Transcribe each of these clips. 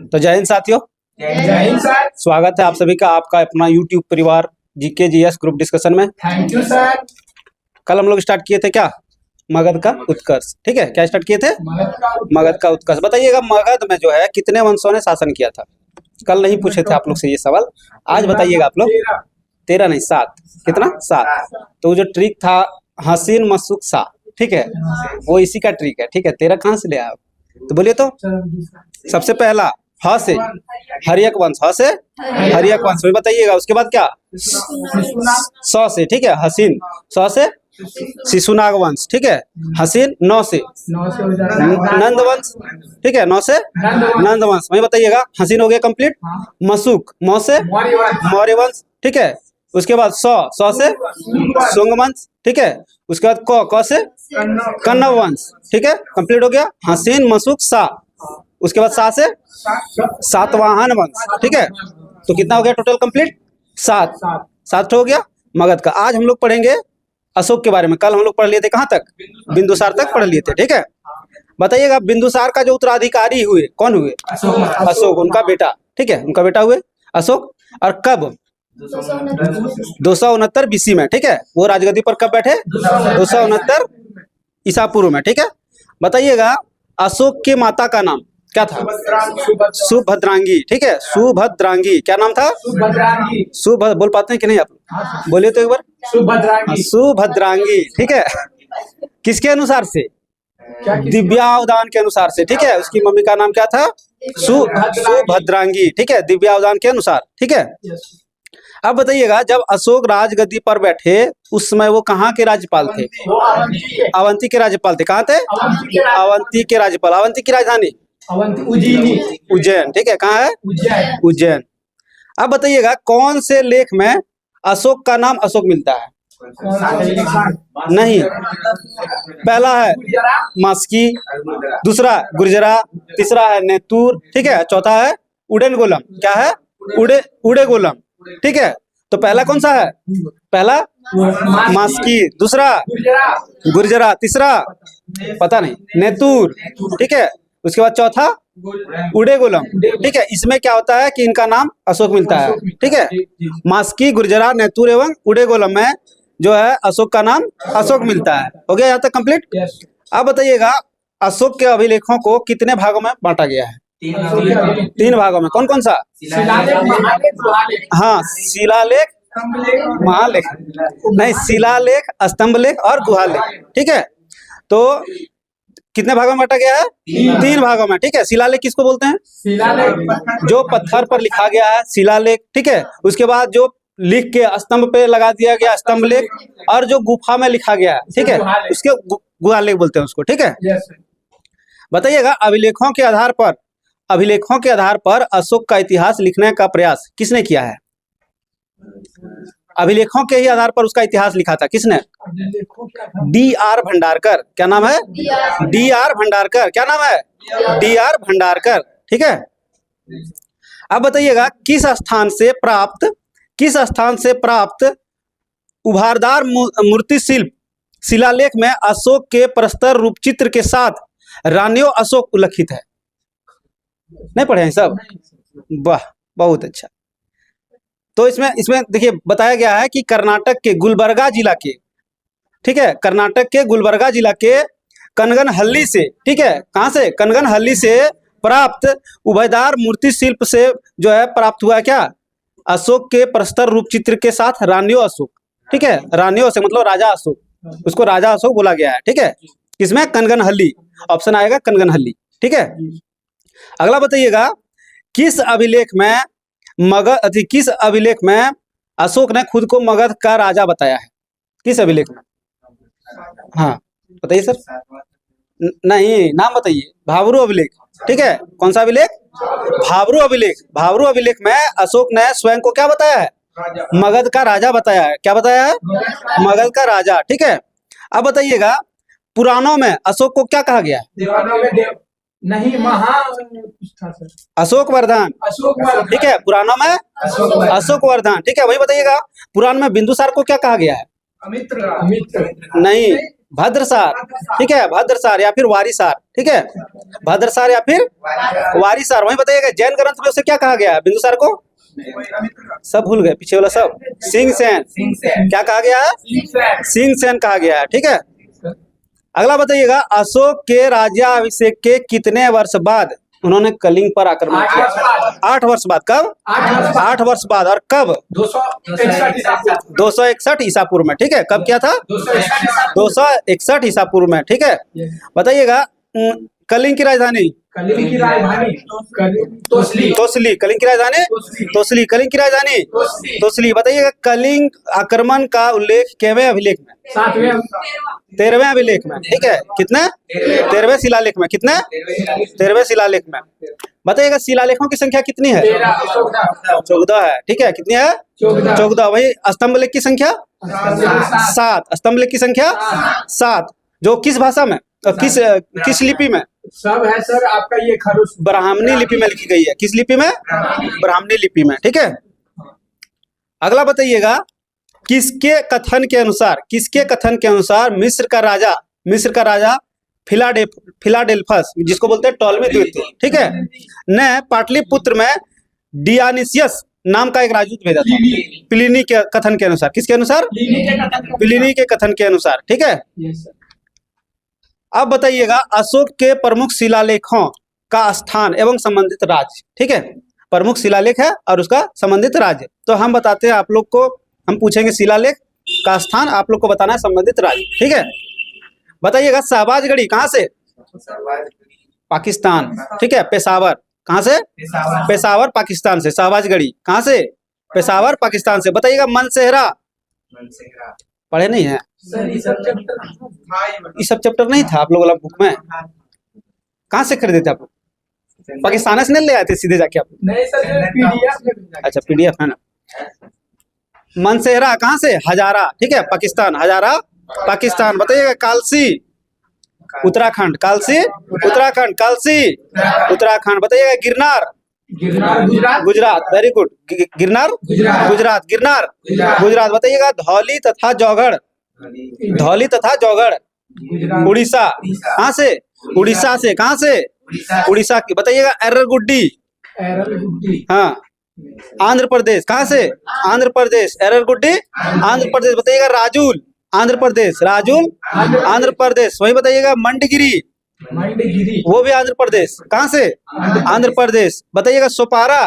तो जय हिंद साथियों। जय हिंद सर। स्वागत है आप सभी का आपका अपना YouTube परिवार जीके जीएस ग्रुप डिस्कशन में। Thank you sir. कल हम लोग स्टार्ट किए थे क्या, मगध का उत्कर्ष। ठीक है, क्या स्टार्ट किए थे? मगध का उत्कर्ष। बताइएगा मगध में जो है कितने वंशों ने शासन किया था? कल नहीं पूछे थे आप लोग से ये सवाल, आज बताइएगा आप लोग। 13 नहीं 7। कितना? 7। तो जो ट्रिक था हसीन मशूक सा, ठीक है, वो इसी का ट्रिक है। ठीक है, 13 कहाँ से ले आप? तो बोलिए तो। सबसे पहला ह से हरियक वंश, ह से हरियक वंश में बताइएगा। उसके बाद क्या? स से, ठीक है, हसीन। स से शिशुनाग वंश, ठीक है। हसीन 9 से नंद वंश, ठीक है, 9 से नंद वंश। वही बताइएगा। हसीन हो गया कंप्लीट। मशूक म से मौर्य वंश, ठीक है। उसके बाद स से शुंग वंश, ठीक है। उसके बाद क से कन्नव वंश, ठीक है, कंप्लीट हो गया। हसीन मशूक सा। उसके बाद सा से सातवाहन वंश, ठीक है। तो कितना हो गया टोटल कंप्लीट? 7 हो गया मगध का। आज हम लोग पढ़ेंगे अशोक के बारे में। कल हम लोग पढ़ लिए थे कहाँ तक? बिंदुसार तक पढ़ लिए थे, ठीक है। बताइएगा बिंदुसार का जो उत्तराधिकारी हुए कौन हुए? अशोक, उनका बेटा, ठीक है, उनका बेटा हुए अशोक। और कब? 269 BC में, ठीक है। वो राजगद्दी पर कब बैठे? 269 ईसा पूर्व में, ठीक है। बताइएगा अशोक की माता का नाम क्या था? सुभद्रांगी, ठीक है, सुभद्रांगी। क्या नाम था? सुभद्रांगी। बोल पाते हैं कि नहीं आप? बोलिए तो एक बार। सुभद्रांगी, ठीक है। किसके अनुसार से? दिव्यावदान के अनुसार से, ठीक है। उसकी मम्मी का नाम क्या था? सुभद्रांगी, ठीक है, दिव्यावदान के अनुसार, ठीक है। अब बताइएगा जब अशोक राजगद्दी पर बैठे उस समय वो कहाँ के राज्यपाल थे? अवंती के राज्यपाल थे। कहाँ थे? अवंती के राज्यपाल। अवंती की राजधानी उज्जैन, ठीक है। कहाँ है? उज्जैन। अब बताइएगा कौन से लेख में अशोक का नाम अशोक मिलता है? नहीं, पहला है मास्की, दूसरा गुर्जरा, तीसरा है नेतुर, ठीक है, चौथा है उडेनगोलम। क्या है? उडेगोलम, ठीक है। तो पहला कौन सा है? पहला मास्की, दूसरा गुर्जरा, तीसरा पता नहीं नेतुर, ठीक है। उसके बाद चौथा उडेगोलम, ठीक है। इसमें क्या होता है कि इनका नाम अशोक मिलता है, ठीक है। मास्की, गुर्जरा, नेतुर एवं उडेगोलम में जो है अशोक का नाम अशोक मिलता है। हो गया यहाँ तक कंप्लीट? अब बताइएगा अशोक के अभिलेखों को कितने भागों में बांटा गया है? 3 भागों में। कौन कौन सा? हाँ, शिलालेख, महालेख नहीं, शिलालेख, स्तंभलेख और गुहालेख, ठीक है। तो कितने भागों में बांटा गया है? 3 भागों में, ठीक है। शिलालेख किसको बोलते हैं? जो पत्थर पर लिखा गया है शिलालेख, ठीक है। उसके बाद जो लिख के स्तंभ पे लगा दिया गया स्तंभलेख, और जो गुफा में लिखा गया है, ठीक है, उसके गुहालेख बोलते हैं उसको, ठीक है। बताइएगा अभिलेखों के आधार पर अशोक का इतिहास लिखने का प्रयास किसने किया है? अभिलेखों के ही आधार पर उसका इतिहास लिखा था किसने? D.R. भंडारकर। क्या नाम है? D.R. भंडारकर। क्या नाम है? D.R. भंडारकर, ठीक है। अब बताइएगा किस स्थान से प्राप्त उभारदार मूर्ति शिल्प शिलालेख में अशोक के प्रस्तर रूप चित्र के साथ रानियों अशोक उल्लिखित है? नहीं पढ़े हैं सब? वाह, बहुत अच्छा। तो इसमें देखिए बताया गया है कि कर्नाटक के गुलबर्गा जिला के, ठीक है, कर्नाटक के गुलबर्गा जिला के कनगनहल्ली से, ठीक है, कहां से? कनगनहल्ली से प्राप्त उभयदार मूर्ति शिल्प से जो है प्राप्त हुआ क्या? अशोक के प्रस्तर रूप चित्र के साथ रानियों अशोक, ठीक है। रानियों अशोक मतलब राजा अशोक, उसको राजा अशोक बोला गया है, ठीक है। किसमें? कनगनहल्ली। ऑप्शन आएगा कनगनहल्ली, ठीक है। अगला बताइएगा किस अभिलेख में अशोक ने खुद को मगध का राजा बताया है? किस अभिलेख में? हाँ बताइए सर। नहीं, नाम बताइए। भाब्रू अभिलेख, ठीक है। कौन सा अभिलेख? भाब्रू अभिलेख। भाब्रू अभिलेख में अशोक ने स्वयं को क्या बताया है? मगध का राजा बताया है। क्या बताया है? मगध का राजा, ठीक है। अब बताइएगा पुराणों में अशोक को क्या कहा गया? नहीं, अशोक वर्धन, ठीक है। पुराणों में अशोक वर्धन, ठीक है। वही बताइएगा पुराण में बिंदुसार को क्या कहा गया है? अमित्र। नहीं, भद्रसार, ठीक है, भद्रसार या फिर वारीसार, ठीक है, भद्रसार या फिर वारीसार। वही बताइएगा जैन ग्रंथ में उसे क्या कहा गया है बिंदुसार को? सब भूल गए पीछे वाला सब। सिंहसेन, क्या कहा गया है? सिंहसेन कहा गया है, ठीक है। अगला बताइएगा अशोक के राज्याभिषेक के कितने वर्ष बाद उन्होंने कलिंग पर आक्रमण किया? 8 वर्ष बाद। कब? 8 वर्ष बाद। और कब? 261 ईसा पूर्व में, ठीक है। कब किया था? 261 ईसा पूर्व में, ठीक है। बताइएगा कलिंग की राजधानी? कलिंग की राजधानी तोसली। कलिंग की राजधानी तोसली। कलिंग की राजधानी तोसली। बताइएगा कलिंग आक्रमण का उल्लेख केवें अभिलेख में? 13वें अभिलेख में, ठीक है। कितने? 13वें शिलालेख में। कितने? 13वें शिलालेख में। बताइएगा शिलालेखों की संख्या कितनी है? 14 है, ठीक है। कितनी है? 14। वही स्तंभ लेख की संख्या 7। स्तंभ लेख की संख्या 7। जो किस भाषा में, किस लिपि में? सब है सर आपका ये खरुश ब्राह्मणी लिपि में लिखी गई है। किस लिपि में? ब्राह्मणी लिपि में, ठीक है। अगला बताइएगा किसके कथन के अनुसार मिस्र का राजा फिलाडेल्फस, जिसको बोलते हैं टॉलमी द्वितीय, ठीक है, ने पाटलिपुत्र में डियानिसियस नाम का एक राजदूत भेजा था। प्लिनी के कथन के अनुसार। किसके अनुसार? प्लिनी के कथन के अनुसार, ठीक है। अब बताइएगा अशोक के प्रमुख शिलालेखों का स्थान एवं संबंधित राज्य, ठीक है। प्रमुख शिलालेख है और उसका संबंधित राज्य। तो हम बताते हैं आप लोग को, हम पूछेंगे शिलालेख का स्थान, आप लोग को बताना है संबंधित राज्य, ठीक है। बताइएगा शहबाजगढ़ी कहाँ से? पाकिस्तान, ठीक है। पेशावर कहाँ से? पेशावर पाकिस्तान से। शहबाजगढ़ी कहाँ से? पेशावर पाकिस्तान से। बताइएगा मनसेहरा, पढ़े नहीं है? ये सब चैप्टर नहीं था आप लोग वाला बुक में? कहाँ से खरीदे थे आप लोग? पाकिस्तान से नहीं ले आए थे सीधे जाके आप? नहीं सर पीडीएफ। अच्छा पीडीएफ है ना। मनसेहरा कहाँ से? हजारा, ठीक है, पाकिस्तान। हजारा पाकिस्तान। बताइएगा कालसी उत्तराखंड। कालसी उत्तराखंड। कालसी उत्तराखंड। बताइएगा गिरनार गुजरात। Very good. गिरनार गुजरात। बताइएगा धौली तथा जौगढ़ उड़ीसा कहाँ से? उड़ीसा से। कहाँ से? उड़ीसा की। बताइएगा एर्रगुड्डी, हाँ, आंध्र प्रदेश। कहाँ से? आंध्र प्रदेश। एर्रगुड्डी आंध्र प्रदेश। बताइएगा राजूल आंध्र प्रदेश। आंध्र प्रदेश। वही बताइएगा मंडगिरी, वो भी आंध्र प्रदेश। कहाँ से? आंध्र प्रदेश। बताइएगा सोपारा,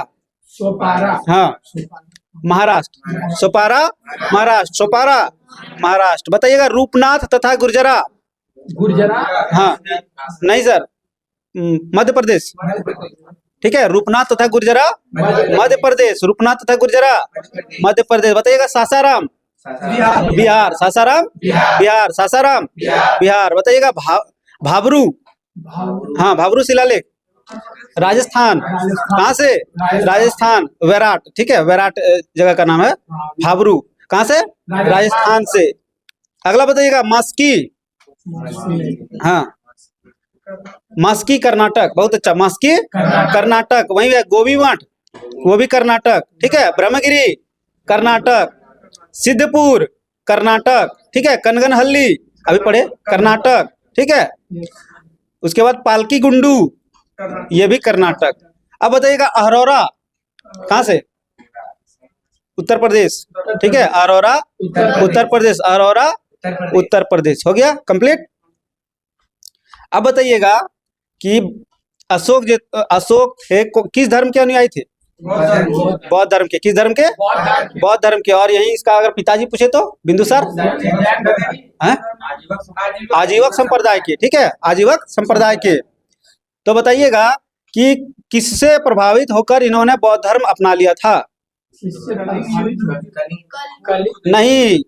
हाँ, महाराष्ट्र। सोपारा महाराष्ट्र। बताइएगा रूपनाथ तथा गुर्जरा, हाँ, नहीं सर, मध्य प्रदेश, ठीक है। रूपनाथ तथा गुर्जरा मध्य प्रदेश। रूपनाथ तथा गुर्जरा मध्य प्रदेश। बताइएगा सासाराम बिहार। बिहार। बताइएगा भाबरू, हाँ, भाबरू शिलालेख राजस्थान। कहाँ से? राजस्थान। वैराट, ठीक है, वैराट जगह का नाम है। भाबरू कहाँ से? राजस्थान से। अगला बताइएगा मस्की, हाँ, मस्की कर्नाटक। बहुत अच्छा, मस्की कर्नाटक। वहीं है गोबी मठ, वो भी कर्नाटक, ठीक है। ब्रह्मगिरी कर्नाटक। सिद्धपुर कर्नाटक, ठीक है। कनगनहल्ली अभी पढ़े, कर्नाटक, ठीक है। उसके बाद पालकी गुंडू, ये भी कर्नाटक। अब बताइएगा अरोरा कहाँ से? उत्तर प्रदेश, ठीक है। अरोरा उत्तर प्रदेश। अरोरा उत्तर प्रदेश। हो गया कंप्लीट। अब बताइएगा कि अशोक किस धर्म के अनुयायी थे? बौद्ध धर्म के। किस धर्म के? बौद्ध धर्म के। और यही इसका अगर पिताजी पूछे तो बिंदुसार आजीवक संप्रदाय के, ठीक है, आजीवक संप्रदाय के। तो बताइएगा कि किससे प्रभावित होकर इन्होंने बौद्ध धर्म अपना लिया था? नहीं,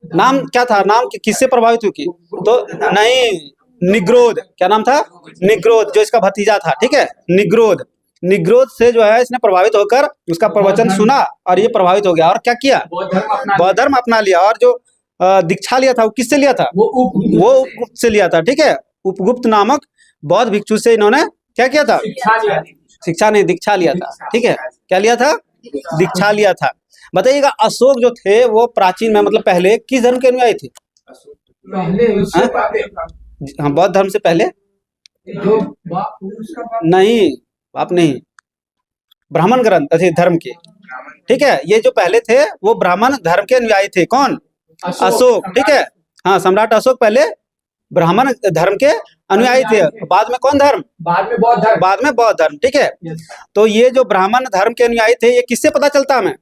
नाम क्या था? नाम किससे प्रभावित हुई? तो नहीं, निग्रोध। क्या नाम था? निग्रोध, जो इसका भतीजा था, ठीक है, निग्रोध से जो है इसने प्रभावित होकर उसका प्रवचन सुना और ये प्रभावित हो गया और क्या किया? बौद्ध धर्म अपना लिया। और जो दीक्षा लिया था वो किससे लिया था? वो उपगुप्त से लिया था, ठीक है। उपगुप्त नामक बौद्ध भिक्षु से इन्होंने क्या किया था? शिक्षा नहीं, दीक्षा लिया था, ठीक है। क्या लिया था? दीक्षा लिया था। बताइएगा अशोक जो थे वो प्राचीन में, मतलब पहले किस धर्म के अनुयायी थे? पहले उससे पहले हाँ, बौद्ध धर्म से पहले जो उसका नहीं, आप नहीं, ब्राह्मण ग्रंथ अथी धर्म के, ठीक है। ये जो पहले थे वो ब्राह्मण धर्म के अनुयायी थे। कौन? अशोक, ठीक है। हाँ, सम्राट अशोक पहले ब्राह्मण धर्म के अनुयायी थे। बाद में कौन धर्म? बाद में बौद्ध धर्म। बाद में बौद्ध धर्म, ठीक है। Yes. तो ये जो ब्राह्मण धर्म के अनुयायी थे, ये किससे पता चलता हमें?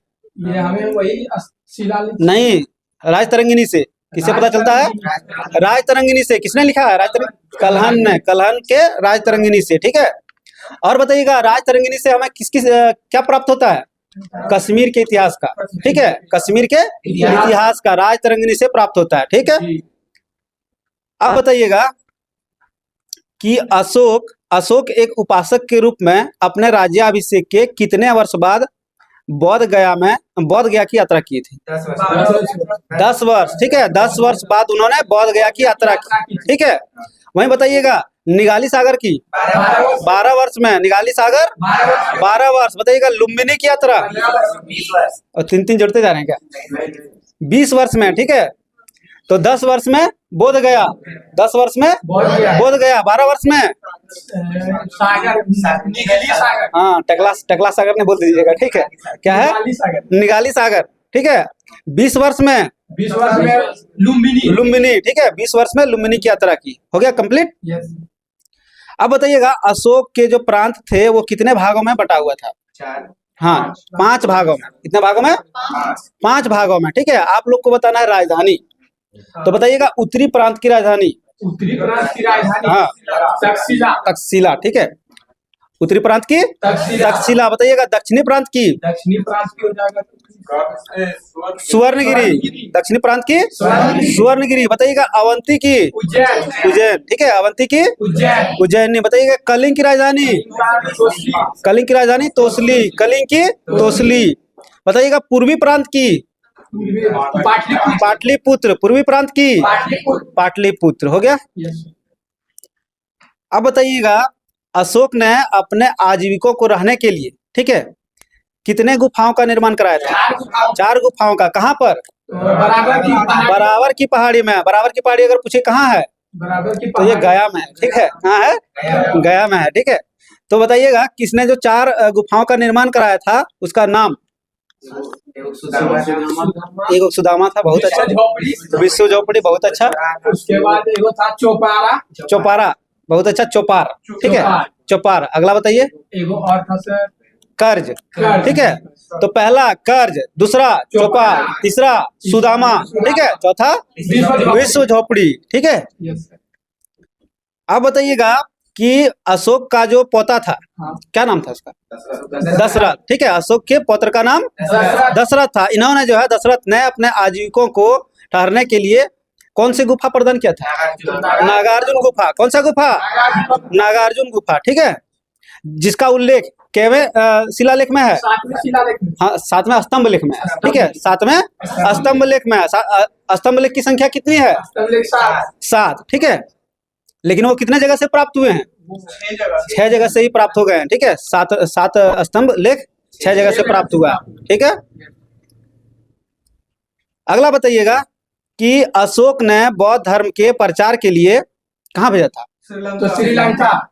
ये हमें वही शिलालेख नहीं, राजतरंगिणी से। किससे पता चलता है? राजतरंगिणी से। किसने लिखा है? कल्हण ने, कल्हण के राजतरंगिणी से, ठीक है। और बताइएगा, राजतरंगिणी से हमें किस क्या प्राप्त होता है? कश्मीर के इतिहास का, ठीक है। कश्मीर के इतिहास का राजतरंगिणी से प्राप्त होता है, ठीक है। अब बताइएगा कि अशोक एक उपासक के रूप में अपने राज्याभिषेक के कितने वर्ष बाद बोध गया की यात्रा की थी? 10 वर्ष, ठीक है। 10 वर्ष बाद उन्होंने बोध गया की यात्रा की, ठीक है। वहीं बताइएगा, निगाली सागर की 12 वर्ष में, निगाली सागर 12 वर्ष। बताइएगा, लुम्बिनी की यात्रा, और 3 जुड़ते जा रहे हैं क्या? 20 वर्ष में, ठीक है। तो 10 वर्ष में बोध गया, 10 वर्ष में बोध गया, 12 वर्ष में सागर, निगली सागर। हाँ, टकला सागर ने बोल दीजिएगा, ठीक है। क्या है? निगाली सागर, ठीक है। 20 वर्ष में 20 वर्ष में लुम्बिनी, ठीक है। 20 वर्ष में लुम्बिनी की यात्रा की। हो गया कंप्लीट। यस। अब बताइएगा, अशोक के जो प्रांत थे वो कितने भागों में बटा हुआ था? 4। हाँ, 5 भागों में। कितने भागों में? 5 भागों में, ठीक है। आप लोग को बताना है राजधानी। तो बताइएगा, उत्तरी प्रांत की राजधानी? उत्तरी प्रांत की राजधानी हाँ, तक्षशिला, ठीक है। उत्तरी प्रांत की तक्षशिला। बताइएगा, दक्षिणी प्रांत की? दक्षिणी प्रांत की हो जाएगा सुवर्णगिरी। दक्षिणी प्रांत की सुवर्णगिरी। बताइएगा, अवंती की? उज्जैन, ठीक है। अवंती की उज्जैन। बताइएगा, कलिंग की राजधानी? कलिंग की राजधानी तोसली। कलिंग की तोसली। बताइएगा, पूर्वी प्रांत की? पाटलिपुत्र। पूर्वी प्रांत की? पाटलिपुत्र। हो गया। अब बताइएगा, अशोक ने अपने आजीविकों को रहने के लिए, ठीक है, कितने गुफाओं का निर्माण कराया था? 4 गुफाओं का। कहाँ पर? बराबर की पहाड़ी में। बराबर की पहाड़ी अगर पूछे कहाँ है, तो ये गया में है, ठीक है। कहाँ है? गया में है, ठीक है। तो बताइएगा, किसने जो 4 गुफाओं का निर्माण कराया था, उसका नाम? एक सुदामा था, बहुत अच्छा। विश्व झोपड़ी, बहुत अच्छा। उसके बाद एगो था चौपारा, बहुत अच्छा। चौपार, ठीक है। चौपार। अगला बताइए। एगो और था सर कर्ज, ठीक है। तो पहला कर्ज, दूसरा चौपार, तीसरा सुदामा, ठीक है। चौथा विश्व झोपड़ी, ठीक है। अब बताइएगा कि अशोक का जो पोता था, क्या नाम था उसका? दशरथ, ठीक है। अशोक के पौत्र का नाम दशरथ था। इन्होंने जो है, दशरथ ने अपने आजीविकों को ठहरने के लिए कौन सी गुफा प्रदान किया था? नागार्जुन गुफा। कौन सा गुफा? नागार्जुन गुफा, ठीक है। जिसका उल्लेख केवल शिलालेख में है? हाँ, 7वें स्तंभ लेख में, ठीक है। 7वें स्तंभ लेख में। स्तंभ लेख की संख्या कितनी है? 7, ठीक है। लेकिन वो कितने जगह से प्राप्त हुए हैं? 6 जगह से ही प्राप्त हो गए हैं, ठीक है। 7 स्तंभ लेख 6 जगह से प्राप्त हुआ, ठीक है। अगला बताइएगा कि अशोक ने बौद्ध धर्म के प्रचार के लिए कहाँ भेजा था? तो श्रीलंका।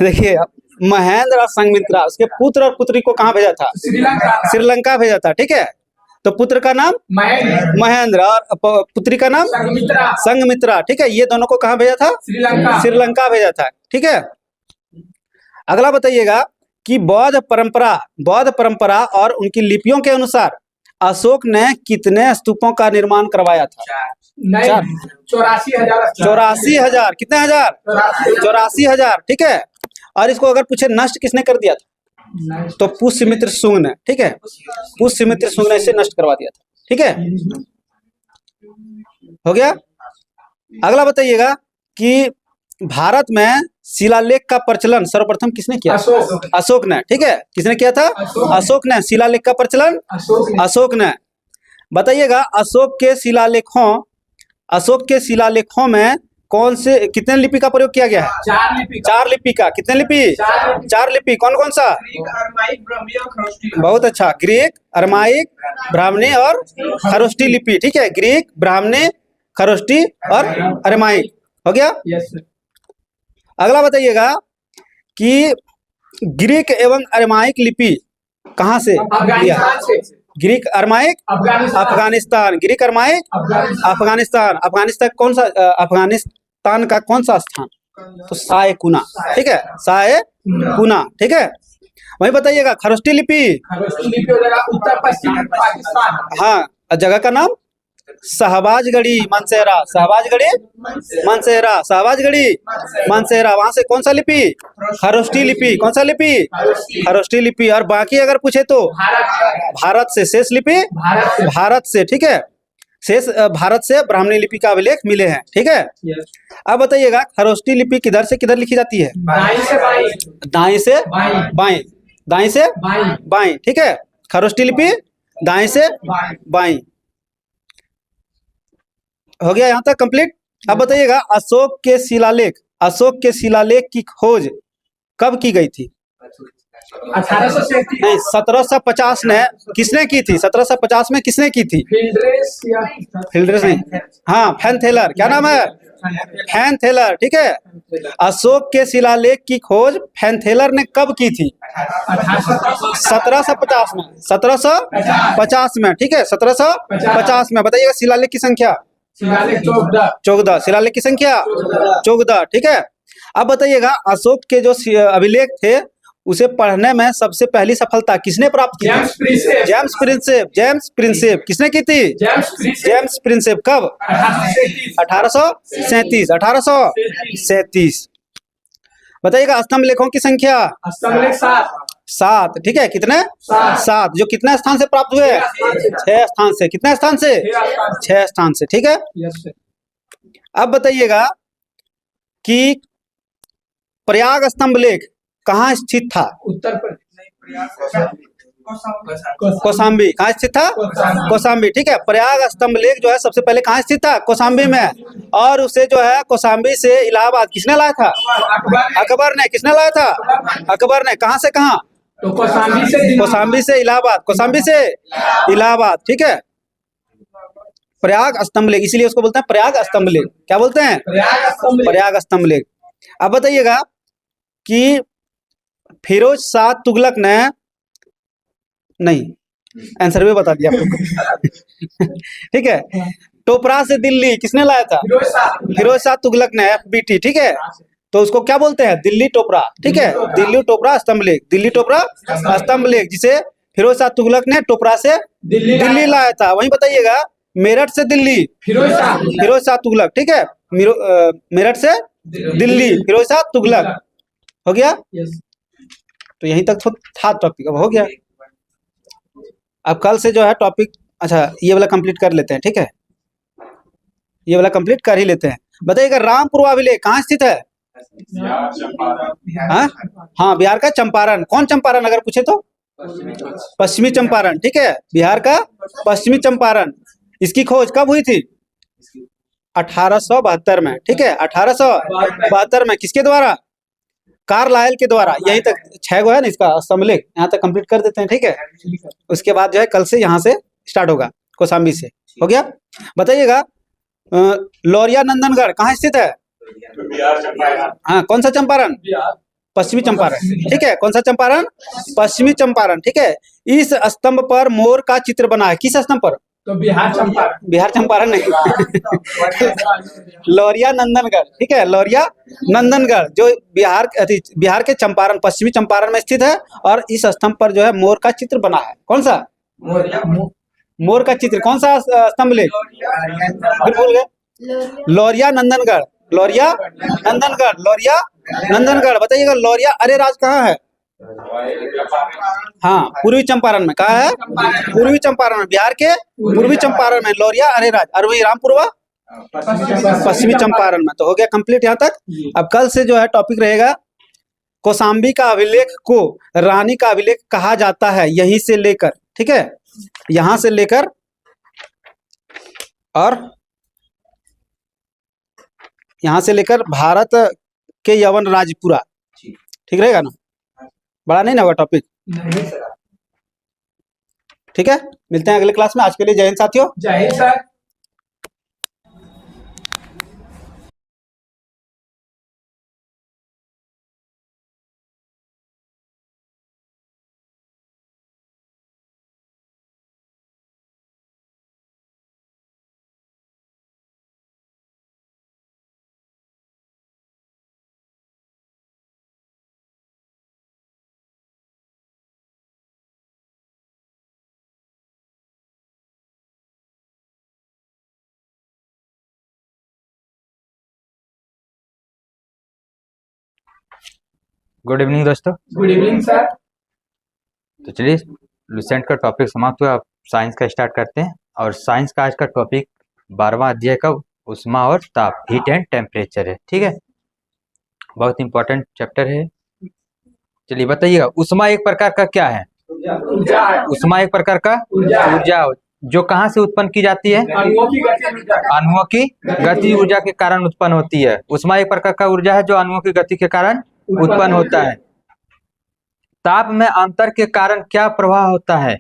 देखिए, महेंद्र और संघमित्रा, उसके पुत्र और पुत्री को कहाँ भेजा था? श्रीलंका भेजा था, ठीक है। तो पुत्र का नाम महेंद्र और पुत्री का नाम संघमित्रा, ठीक है। ये दोनों को कहाँ भेजा था? श्रीलंका भेजा था, ठीक है। अगला बताइएगा कि बौद्ध परंपरा और उनकी लिपियों के अनुसार अशोक ने कितने स्तूपों का निर्माण करवाया था? 84,000। कितने हजार? 84,000, ठीक है। और इसको अगर पूछे नष्ट किसने कर दिया था, तो पुष्यमित्र शुंग ने, ठीक है। पुष्यमित्र शुंग ने इसे नष्ट करवा दिया था, ठीक है। हो गया। अगला बताइएगा कि भारत में शिलालेख का प्रचलन सर्वप्रथम किसने किया? अशोक ने, ठीक है। किसने किया था? अशोक ने। शिलालेख का प्रचलन अशोक ने। बताइएगा, अशोक के शिलालेखों में कौन से कितने लिपि का प्रयोग किया गया है? 4 लिपि का। कितने लिपि? 4 लिपि। कौन कौन सा? बहुत अच्छा। ग्रीक, अरमाइक, ब्राह्मणी और खरोष्टी लिपि, ठीक है। ग्रीक, ब्राह्मणी, खरोष्टी और अरमाइक। हो गया। Yes sir. अगला बताइएगा कि ग्रीक एवं अरमाइक लिपि कहाँ से लिया? अफगानिस्तान से। Greek Aramaic Afghanistan, Greek Aramaic Afghanistan. Afghanistan कौन सा अफगानिस्तान का कौन सा स्थान? तो सायकुना, ठीक है, सायकुना, ठीक है। वही बताइएगा खरोष्टी लिपि। खरोष्टी लिपि हो जाएगा उत्तर पश्चिम पाकिस्तान। हाँ, जगह का नाम शहबाजगढ़ी मनसेहरा, शहबाजगढ़ी मनसेहरा, शहबाजगढ़ी मनसेहरा। वहां से कौन सा लिपि? खरोष्टी लिपि। कौन सा लिपि? खरोष्टी लिपि। और बाकी अगर पूछे तो भारत से शेष लिपि, भारत से, ठीक है, शेष भारत से ब्राह्मणी लिपि का अभिलेख मिले हैं, ठीक है। अब बताइएगा खरोष्टी लिपि किधर से किधर लिखी जाती है? दाएं से बाएं। दाएं से बाएं, दाएं से बाएं, ठीक है। खरोष्टी लिपि दाएं से बाएं। हो गया यहाँ तक कंप्लीट। अब बताइएगा अशोक के शिलालेख की खोज कब की गई थी? 1837 नहीं, 1750 ने किसने की थी? 1750 में किसने की थी? फिल्ड्रेस नहीं, हाँ, फैन-थेलर। क्या नाम है? फैन-थेलर, ठीक है। अशोक के शिलालेख की खोज फैन-थेलर ने कब की थी? 1750 में, 1750 में, ठीक है, 1750 में। बताइएगा शिलालेख की संख्या? 14। शिलालेख की संख्या 14, ठीक है। अब बताइएगा अशोक के जो अभिलेख थे उसे पढ़ने में सबसे पहली सफलता किसने प्राप्त की? James Prinsep. किसने की थी? James Prinsep. कब? 1837। बताइएगा स्तंभ लेखों की संख्या? 7, ठीक है। कितने? 7। जो कितने स्थान से प्राप्त हुए? 6 स्थान से। कितने स्थान से? 6 स्थान से, ठीक है। अब बताइएगा कि प्रयाग स्तंभ लेख कहाँ स्थित था? उत्तर प्रदेश। कौशाम्बी। कहाँ स्थित था? कौशाम्बी, ठीक है। प्रयाग स्तंभ लेख जो है सबसे पहले कहाँ स्थित था? कौशाम्बी में। और उसे जो है कौशाम्बी से इलाहाबाद किसने लाया था? अकबर ने। किसने लाया था? अकबर ने। कहाँ से कहाँ? तो कौशाम्बी से इलाहाबाद। कौशाम्बी से इलाहाबाद, ठीक है। प्रयाग स्तंभ लेख, इसीलिए उसको बोलते हैं प्रयाग स्तंभ लेख। क्या बोलते हैं? प्रयाग स्तंभ लेख। अब बताइएगा कि फिरोज शाह तुगलक ने, नहीं, आंसर भी बता दिया आपको ठीक है। टोपरा से दिल्ली किसने लाया था? फिरोज शाह तुगलक ने, FBT, ठीक है। तो उसको क्या बोलते हैं? दिल्ली टोपरा, ठीक है। दिल्ली टोपरा स्तंभ लेख, दिल्ली टोपरा स्तंभ लेख, जिसे फिरोज शाह तुगलक ने टोपरा से दिल्ली लाया था। वहीं बताइएगा मेरठ से दिल्ली फिरोज शाह तुगलक, ठीक है। मेरठ से दिल्ली फिरोज शाह तुगलक। हो गया। तो यहीं तक था टॉपिक, अब हो गया। अब कल से जो है टॉपिक, अच्छा ये वाला कंप्लीट कर लेते हैं, ठीक है, ये वाला कंप्लीट कर ही लेते हैं। बताइएगा रामपुर अभिलेख कहाँ स्थित है? हाँ, बिहार का चंपारण। कौन चंपारण अगर पूछे तो? पश्चिमी चंपारण, ठीक है, बिहार का पश्चिमी चंपारण। इसकी खोज कब हुई थी? 1872 में, ठीक है, 1872 में। किसके द्वारा? कार्लाइल के द्वारा। यहीं तक 6 गो है ना इसका स्तंभ लेख, यहाँ तक कंप्लीट कर देते हैं, ठीक है। उसके बाद जो है कल से यहाँ से स्टार्ट होगा, कौशाम्बी से। हो गया। बताइएगा लौरिया नंदनगढ़ कहाँ स्थित है? हाँ, कौन सा चंपारण? पश्चिमी चंपारण, ठीक है। कौन सा चंपारण? पश्चिमी चंपारण, ठीक है। इस स्तंभ पर मोर का चित्र बना है। किस स्तंभ पर? तो बिहार चंपारण नहीं लौरिया नंदनगढ़, ठीक है, लौरिया नंदनगढ़ जो बिहार के चंपारण, पश्चिमी चंपारण में स्थित है। और इस स्तंभ पर जो है मोर का चित्र बना है। कौन सा? मोर का चित्र। कौन सा स्तंभ लेख? भूल गए। लौरिया नंदनगढ़, लौरिया नंदनगढ़, लौरिया नंदनगढ़। बताइएगा लौरिया अरेराज कहाँ है? हाँ, पूर्वी चंपारण में। कहाँ है? पूर्वी चंपारण में, बिहार के पूर्वी चंपारण में लौरिया अरेराज। और वही रामपुर पश्चिमी चंपारण में। तो हो गया कंप्लीट यहाँ तक। अब कल से जो है टॉपिक रहेगा कौशाम्बी का अभिलेख को रानी का अभिलेख कहा जाता है। यहीं से लेकर, ठीक है, यहां से लेकर और यहां से लेकर भारत के यवन राज्य पूरा, ठीक रहेगा ना? बड़ा नहीं ना होगा टॉपिक? ठीक है, मिलते हैं अगले क्लास में। आज के लिए जय हिंद साथियों। जय हिंद सर। गुड इवनिंग दोस्तों। Good evening sir. तो चलिए लुसेंट का टॉपिक समाप्त हुआ, अब साइंस का स्टार्ट करते हैं। और साइंस का आज का टॉपिक 12वां अध्याय का उष्मा और ताप, हीट एंड टेम्परेचर है। ठीक है, बहुत इंपॉर्टेंट चैप्टर है। चलिए बताइएगा, उष्मा एक प्रकार का क्या है? ऊर्जा है। उष्मा एक प्रकार का ऊर्जा जो कहाँ से उत्पन्न की जाती है? अणुओं की गति ऊर्जा। अणुओं की गति ऊर्जा के कारण उत्पन्न होती है। उष्मा एक प्रकार का ऊर्जा है जो अणुओं की गति के कारण उत्पन्न होता है। ताप में अंतर के कारण क्या प्रभाव होता है?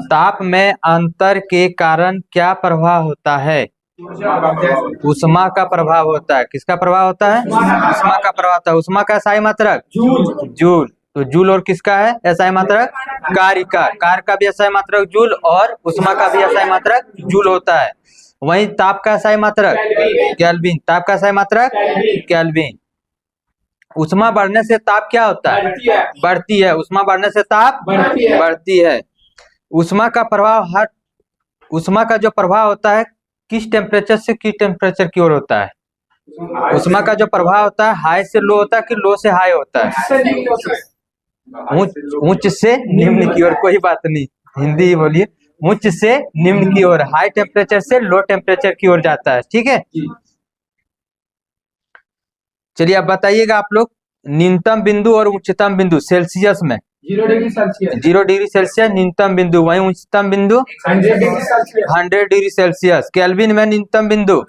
ताप में अंतर के कारण क्या प्रभाव होता है? उष्मा का प्रभाव होता है। किसका प्रभाव होता है? उष्मा का प्रभाव होता है। उष्मा का SI मात्रक जूल। तो जूल और किसका है SI मात्रक? कार्य का भी SI मात्रक जूल और उष्मा का भी SI मात्रक जूल होता है। वहीं ताप का SI मात्रक केल्विन। ताप का SI मात्रक केल्विन। उष्मा बढ़ने से ताप क्या होता है? बढ़ती है। उष्मा बढ़ने से ताप बढ़ती है। उष्मा का प्रभाव उष्मा का जो प्रभाव होता है किस टेम्परेचर से किस टेम्परेचर की ओर होता है? उष्मा का जो प्रभाव होता है हाई से लो होता है कि लो से हाई होता है? उच्च से निम्न की ओर। कोई बात नहीं, हिंदी ही बोलिए। उच्च से निम्न की ओर, हाई टेम्परेचर से लो टेम्परेचर की ओर जाता है। ठीक है, चलिए अब बताइएगा आप लोग, न्यूनतम बिंदु और उच्चतम बिंदु सेल्सियस में। 0 डिग्री सेल्सियस। 0 डिग्री सेल्सियस न्यूनतम बिंदु, वहीं उच्चतम बिंदु 100 degree Celsius. 100 degree Celsius. Kelvin में न्यूनतम बिंदु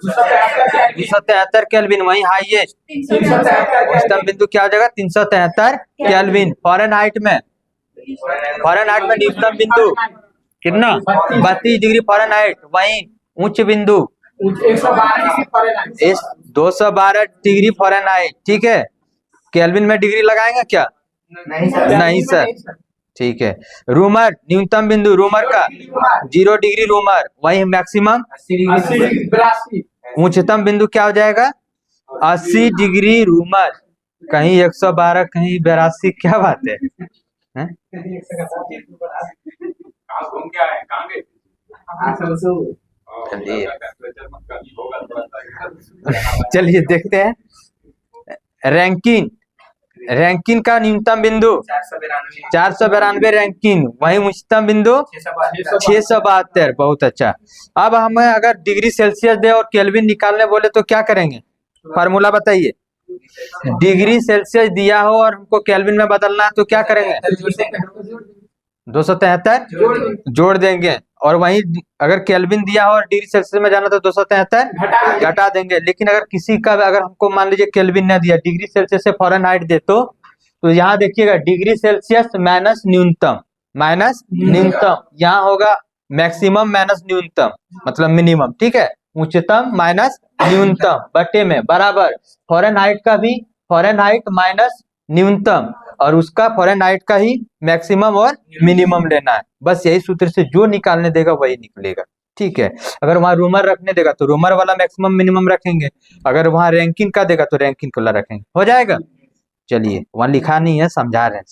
273 केल्विन, वहीं हाईएस्ट 373। उच्चतम बिंदु क्या हो जाएगा? 373 केल्विन। फ़ारेनहाइट में न्यूनतम बिंदु कितना? 32 डिग्री फ़ारेनहाइट, वहीं उच्च बिंदु 212 डिग्री फ़ारेनहाइट। ठीक है, केल्विन में डिग्री लगाएंगे क्या? नहीं सर। ठीक है, रूमर न्यूनतम बिंदु रूमर का 0 डिग्री रूमर, वहीं मैक्सिमम 82। उच्चतम बिंदु क्या हो जाएगा? 80 डिग्री रूमर। कहीं 112 कहीं 82, क्या बात है? चलिए देखते हैं। रैंकिन का न्यूनतम बिंदु 492 रैंकिन, वहीं उच्चतम बिंदु 672। बहुत अच्छा। अब हमें अगर डिग्री सेल्सियस दे और केल्विन निकालने बोले तो क्या करेंगे? फार्मूला बताइए। डिग्री सेल्सियस दिया हो और हमको केल्विन में बदलना है तो क्या करेंगे? 273 जोड़ देंगे। और वहीं अगर केल्विन दिया हो और डिग्री सेल्सियस में जाना तो 273 घटा देंगे। लेकिन अगर किसी का अगर हमको मान लीजिए केल्विन न दिया, डिग्री सेल्सियस से फ़ारेनहाइट दे, तो यहाँ देखिएगा डिग्री सेल्सियस माइनस न्यूनतम, यहाँ होगा मैक्सिमम माइनस न्यूनतम मतलब मिनिमम। ठीक है, उच्चतम माइनस न्यूनतम बटे में बराबर फ़ारेनहाइट का भी फ़ारेनहाइट माइनस न्यूनतम और उसका फ़ारेनहाइट का ही मैक्सिमम और मिनिमम लेना है। बस यही सूत्र से जो निकालने देगा वही निकलेगा। ठीक है, अगर वहां रूमर रखने देगा तो रूमर वाला मैक्सिमम मिनिमम रखेंगे, अगर वहां रैंकिन का देगा तो रैंकिन वाला रखेंगे, हो जाएगा। चलिए, वहां लिखा नहीं है, समझा रहे हैं।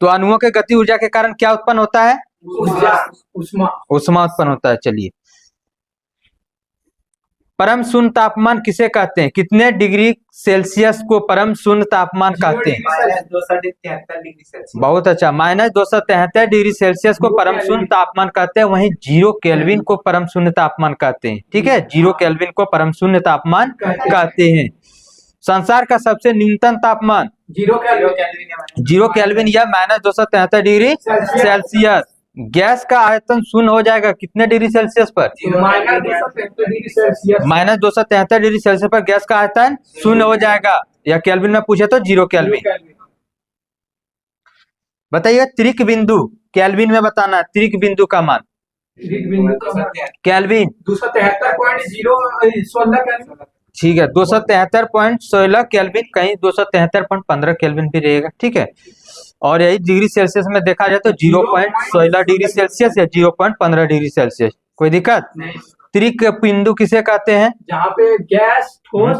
तो अणुओं के गति ऊर्जा के कारण क्या उत्पन्न होता है? उष्मा उत्पन्न होता है। चलिए, परम शून्य तापमान किसे कहते हैं? कितने डिग्री सेल्सियस को परम शून्य तापमान कहते हैं? 273 बहुत अच्छा, -273 डिग्री सेल्सियस को परम शून्य तापमान कहते हैं। वहीं 0 केल्विन को परम शून्य तापमान कहते हैं। ठीक है, 0 केल्विन को परम शून्य तापमान कहते हैं। संसार का सबसे न्यूनतम तापमान 0 केल्विन या -273 डिग्री सेल्सियस। गैस का आयतन शून्य हो जाएगा कितने डिग्री सेल्सियस पर? -273 डिग्री सेल्सियस पर गैस का आयतन शून्य हो जाएगा। या केल्विन में पूछे तो 0 केल्विन। बताइए त्रिक बिंदु, केल्विन में बताना है त्रिक बिंदु का मान। केल्विन 273.016 ठीक है, 273.16 केल्विन, कहीं 273.15 केल्विन भी रहेगा। ठीक है, और यही डिग्री सेल्सियस में देखा जाए तो 0.16 डिग्री सेल्सियस या 0.15 डिग्री सेल्सियस। कोई दिक्कत? त्रिक बिंदु किसे कहते हैं? जहाँ पे गैस, ठोस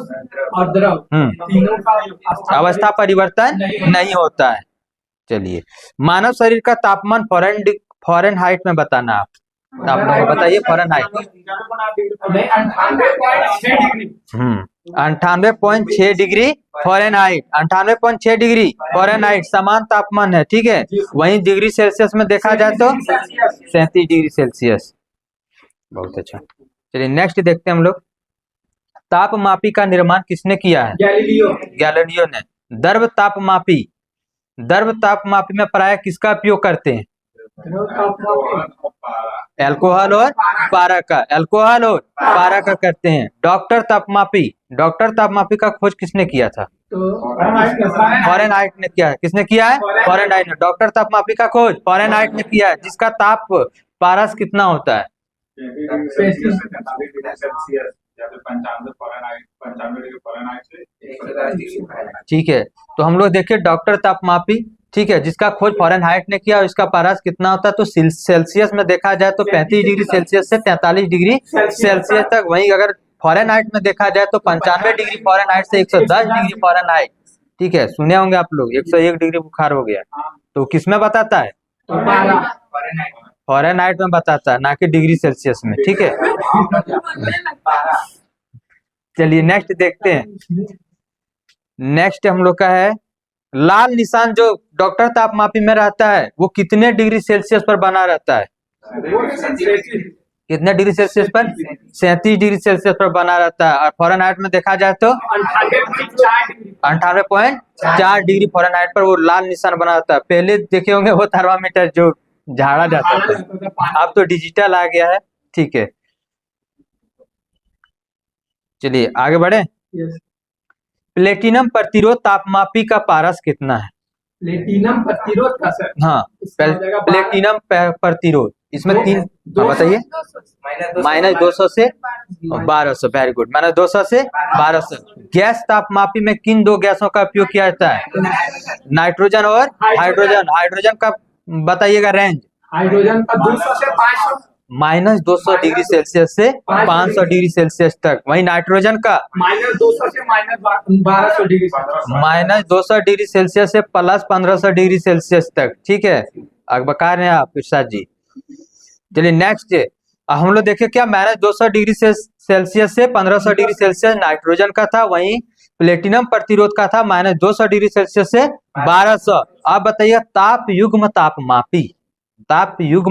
और द्रव तीनों का अवस्था परिवर्तन नहीं होता है। चलिए, मानव शरीर का तापमान फ़ारेनहाइट में बताना आप लोग बताइए। Fahrenheit 98.6 degree. 98.6 degree Fahrenheit. 98.6 degree Fahrenheit समान तापमान है, ठीक है। वहीं डिग्री सेल्सियस में देखा जाए तो 37 डिग्री सेल्सियस। बहुत अच्छा, चलिए नेक्स्ट देखते हैं हम लोग। तापमापी का निर्माण किसने किया है? गैलीलियो ने। द्रव तापमापी में प्राय किसका उपयोग करते हैं? अल्कोहल और पारा का। अल्कोहल और पारा का करते हैं। डॉक्टर तापमापी का खोज किसने किया था? फ़ारेनहाइट ने किया है। किसने किया है? फ़ारेनहाइट ने। डॉक्टर तापमापी का खोज फ़ारेनहाइट ने किया है, जिसका ताप पारस कितना होता है? 95 ठीक है, तो हम लोग देखिए डॉक्टर तापमापी, ठीक है, जिसका खोज फ़ारेनहाइट ने किया और इसका पारस कितना होता है? तो सेल्सियस में देखा जाए तो 35 डिग्री सेल्सियस से 43 डिग्री सेल्सियस तक। वहीं अगर फ़ारेनहाइट में देखा जाए तो 95 डिग्री फ़ारेनहाइट से 110 डिग्री फ़ारेनहाइट। ठीक है, सुने होंगे आप लोग 101 डिग्री बुखार हो गया, तो किस में बताता है? फ़ारेनहाइट में बताता है, ना कि डिग्री सेल्सियस में। ठीक है, चलिए नेक्स्ट देखते हैं। नेक्स्ट हम लोग का है लाल निशान जो डॉक्टर तापमापी में रहता है वो कितने डिग्री सेल्सियस पर बना रहता है? कितने डिग्री सेल्सियस पर? 37 डिग्री सेल्सियस पर बना रहता है। और फ़ारेनहाइट में देखा जाए तो 98.4 डिग्री फ़ारेनहाइट पर वो लाल निशान बना रहता है। पहले देखे होंगे वो थर्मामीटर जो झाड़ा जाता था, अब तो डिजिटल आ गया है। ठीक है, चलिए आगे बढ़े। प्लेटिनम प्रतिरोध तापमापी का पारस कितना है? प्लेटिनम प्रतिरोध का सर? हाँ, प्लेटिनम प्रतिरोध, इसमें तीन, बताइए। -200 से 1200, वेरी गुड। -200 से 1200। गैस तापमापी में किन दो गैसों का उपयोग किया जाता है? नाइट्रोजन और हाइड्रोजन। हाइड्रोजन का बताइएगा रेंज। हाइड्रोजन का 200 से 500। -200 डिग्री सेल्सियस से 500 डिग्री सेल्सियस तक। वहीं नाइट्रोजन का -200 से -1200 डिग्री। -200 डिग्री सेल्सियस से +1500 डिग्री सेल्सियस तक। ठीक है, अब बता रहे हैं आप इरशाद जी। चलिए नेक्स्ट हम लोग देखें क्या -200 डिग्री सेल्सियस से 1500 डिग्री सेल्सियस नाइट्रोजन का था। वहीं प्लेटिनम प्रतिरोध का था -200 डिग्री सेल्सियस से 1200। आप बताइए ताप युग्म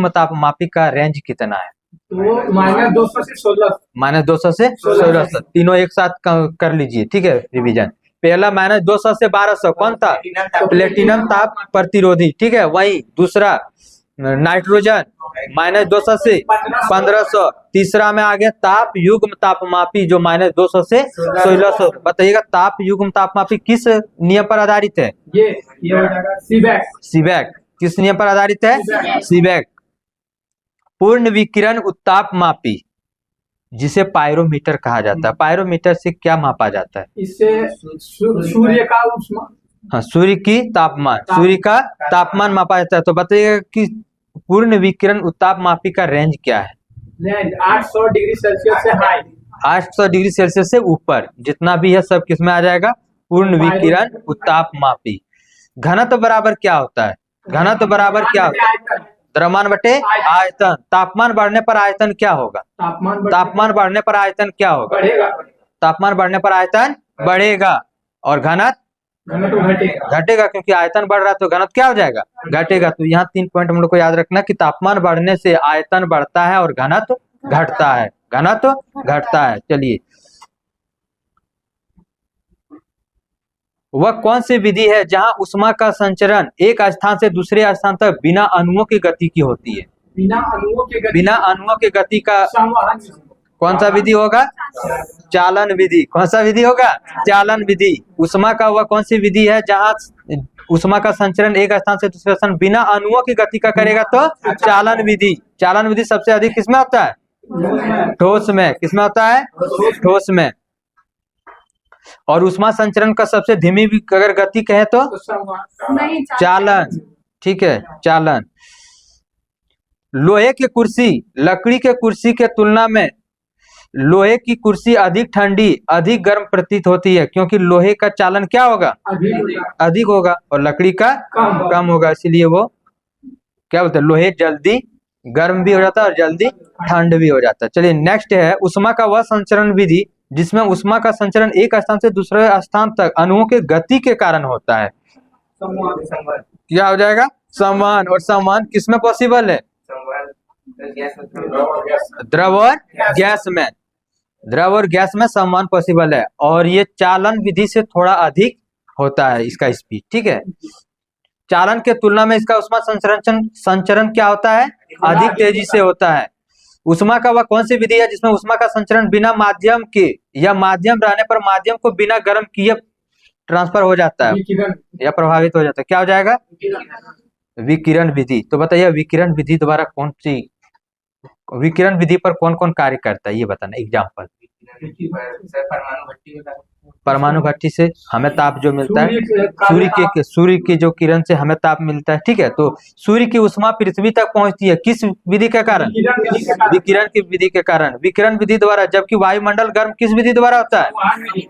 तापमापी का रेंज कितना है? तो -200 से 1600। -200 से 1600, तीनों एक साथ कर लीजिए। ठीक है, रिवीजन। पहला -200 से 1200 कौन था? प्लेटिनम ताप प्रतिरोधी। ठीक है, वहीं दूसरा नाइट्रोजन -200 से 1500। तीसरा में आ गया ताप युग्म तापमापी जो -200 से 1600। बताइएगा ताप युग्म तापमापी किस नियम पर आधारित है? ये हो जाएगा सीबेक। किस नियम पर आधारित है? सीबेक। पूर्ण विकिरण उत्तापमापी जिसे पायरोमीटर कहा जाता है, पायरोमीटर से क्या मापा जाता है? इससे सूर्य का उष्मा, हाँ, सूर्य का तापमान मापा जाता है। तो बताइएगा कि पूर्ण विकिरण उत्तापमापी का रेंज क्या है? 800 डिग्री सेल्सियस से हाई। 800 डिग्री सेल्सियस से ऊपर जितना भी है सब किस में आ जाएगा? पूर्ण विकिरण उत्तापमापी। घनत्व बराबर क्या होता है? घनत्व बराबर क्या होता है? द्रव्यमान बटे आयतन। तापमान बढ़ने पर आयतन क्या होगा? तापमान बढ़ने पर आयतन क्या होगा? तापमान बढ़ने पर आयतन बढ़ेगा और घनत्व घटेगा, क्योंकि आयतन बढ़ रहा है तो घनत्व क्या हो जाएगा? घटेगा। तो यहाँ 3 पॉइंट हम लोग को याद रखना कि तापमान बढ़ने से आयतन बढ़ता है और घनत्व घटता है। चलिए, वह कौन सी विधि है जहां उष्मा का संचरण एक स्थान से दूसरे स्थान तक बिना अणुओं की गति की होती है? बिना अणुओं के गति का कौन सा विधि होगा? चालन विधि। कौन सा विधि होगा? चालन विधि। उष्मा का वह कौन सी विधि है जहां उष्मा का संचरण एक स्थान से दूसरे स्थान बिना अणुओं की गति का करेगा? तो चालन विधि। चालन विधि सबसे अधिक किसमें होता है? ठोस में। किसमें होता है? ठोस में। और उष्मा संचरण का सबसे धीमी अगर गति कहे तो चालन। ठीक है, चालन। लोहे की कुर्सी लकड़ी के कुर्सी के तुलना में लोहे की कुर्सी अधिक ठंडी अधिक गर्म प्रतीत होती है, क्योंकि लोहे का चालन क्या होगा? अधिक होगा और लकड़ी का कम होगा। इसीलिए वो क्या बोलते हैं? लोहे जल्दी गर्म भी हो जाता है और जल्दी ठंड भी हो जाता है। चलिए नेक्स्ट है उष्मा का वह संचरण विधि जिसमें उष्मा का संचरण एक स्थान से दूसरे स्थान तक अणुओं के गति के कारण होता है। क्या हो जाएगा? संवहन। और संवहन किसमें पॉसिबल है? द्रव और गैस में। द्रव और गैस में संवहन पॉसिबल है, और ये चालन विधि से थोड़ा अधिक होता है इसका स्पीड। ठीक है, चालन के तुलना में इसका उष्मा संचरण क्या होता है? अधिक तेजी से होता है। उष्मा का वह कौन सी विधि है जिसमें उष्मा का संचरण बिना माध्यम के या माध्यम रहने पर माध्यम को बिना गर्म किए ट्रांसफर हो जाता है या प्रभावित हो जाता है? क्या हो जाएगा? विकिरण विधि। तो बताइए विकिरण विधि द्वारा कौन सी, विकिरण विधि पर कौन कौन कार्य करता है ये बताना। एग्जाम्पल, परमाणु भट्टी से हमें ताप जो मिलता है, सूर्य के जो किरण से हमें ताप मिलता है। ठीक है, तो सूर्य की उष्मा पृथ्वी तक पहुंचती है किस विधि के कारण? विकिरण की विधि के कारण, विकिरण विधि द्वारा। जबकि वायुमंडल गर्म किस विधि द्वारा होता है?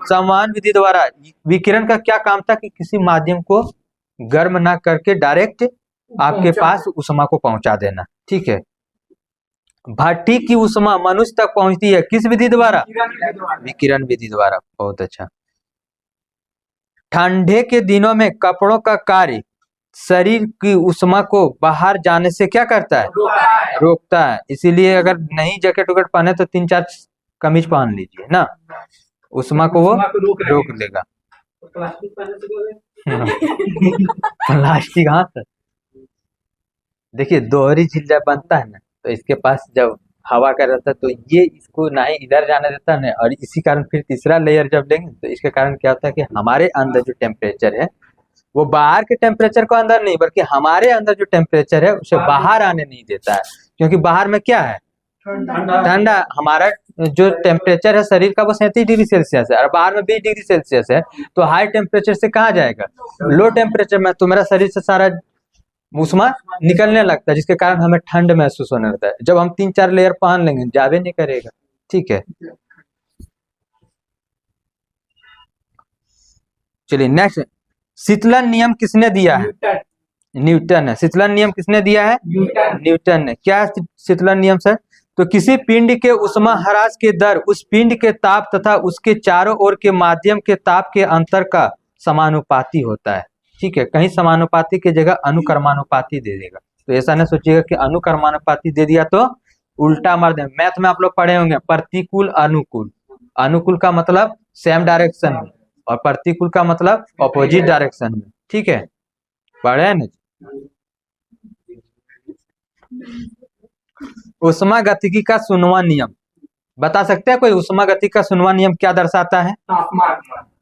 संवहन विधि द्वारा। विकिरण का क्या काम था? कि किसी माध्यम को गर्म ना करके डायरेक्ट आपके पास उष्मा को पहुंचा देना। ठीक है, भट्टी की उष्मा मनुष्य तक पहुंचती है किस विधि द्वारा? विकिरण विधि द्वारा। बहुत अच्छा। ठंडे के दिनों में कपड़ों का कार्य शरीर की उष्मा को बाहर जाने से क्या करता है? रोकता है। इसीलिए अगर नहीं जैकेट वैकेट पहने तो 3-4 कमीज पहन लीजिए ना, उष्मा को वो रोक देगा। प्लास्टिक, हाँ सर। देखिए दोहरी झील जब बनता है ना, तो इसके पास जब हवा का रहता है तो ये इसको ना ही इधर जाने देता है, और इसी कारण फिर तीसरा लेयर जब लेंगे तो इसके कारण क्या होता है कि हमारे अंदर जो टेम्परेचर है वो बाहर के टेम्परेचर को अंदर नहीं, बल्कि हमारे अंदर जो टेम्परेचर है उसे बाहर आने नहीं देता है। क्योंकि बाहर में क्या है? ठंडा। हमारा जो टेम्परेचर है शरीर का वो 37 डिग्री सेल्सियस है, और बाहर में 20 डिग्री सेल्सियस है। तो हाई टेम्परेचर से कहाँ जाएगा? लो टेम्परेचर में। तो मेरा शरीर से सारा उष्मा निकलने लगता है, जिसके कारण हमें ठंड महसूस होने लगता है। जब हम 3-4 लेयर पहन लेंगे जावे नहीं करेगा। ठीक है, चलिए नेक्स्ट। शीतलन नियम किसने दिया है? न्यूटन है। शीतलन नियम किसने दिया है? न्यूटन ने। क्या शीतलन नियम सर? तो किसी पिंड के उष्मा ह्रास के दर उस पिंड के ताप तथा उसके चारों ओर के माध्यम के ताप के अंतर का समानुपाती होता है। ठीक है, कहीं समानुपाती की जगह अनुक्रमानुपाती दे देगा। तो ऐसा नहीं सोचिएगा कि अनुक्रमानुपाती दे दिया तो उल्टा मार दे। मैथ में आप लोग पढ़े होंगे प्रतिकूल अनुकूल। अनुकूल का मतलब सेम डायरेक्शन में, और प्रतिकूल का मतलब अपोजिट डायरेक्शन में। ठीक है, पढ़े हैं ना? उष्मा गतिकी का शून्यवां नियम बता सकते हैं कोई? उष्मा गति का शून्यवां नियम क्या दर्शाता है?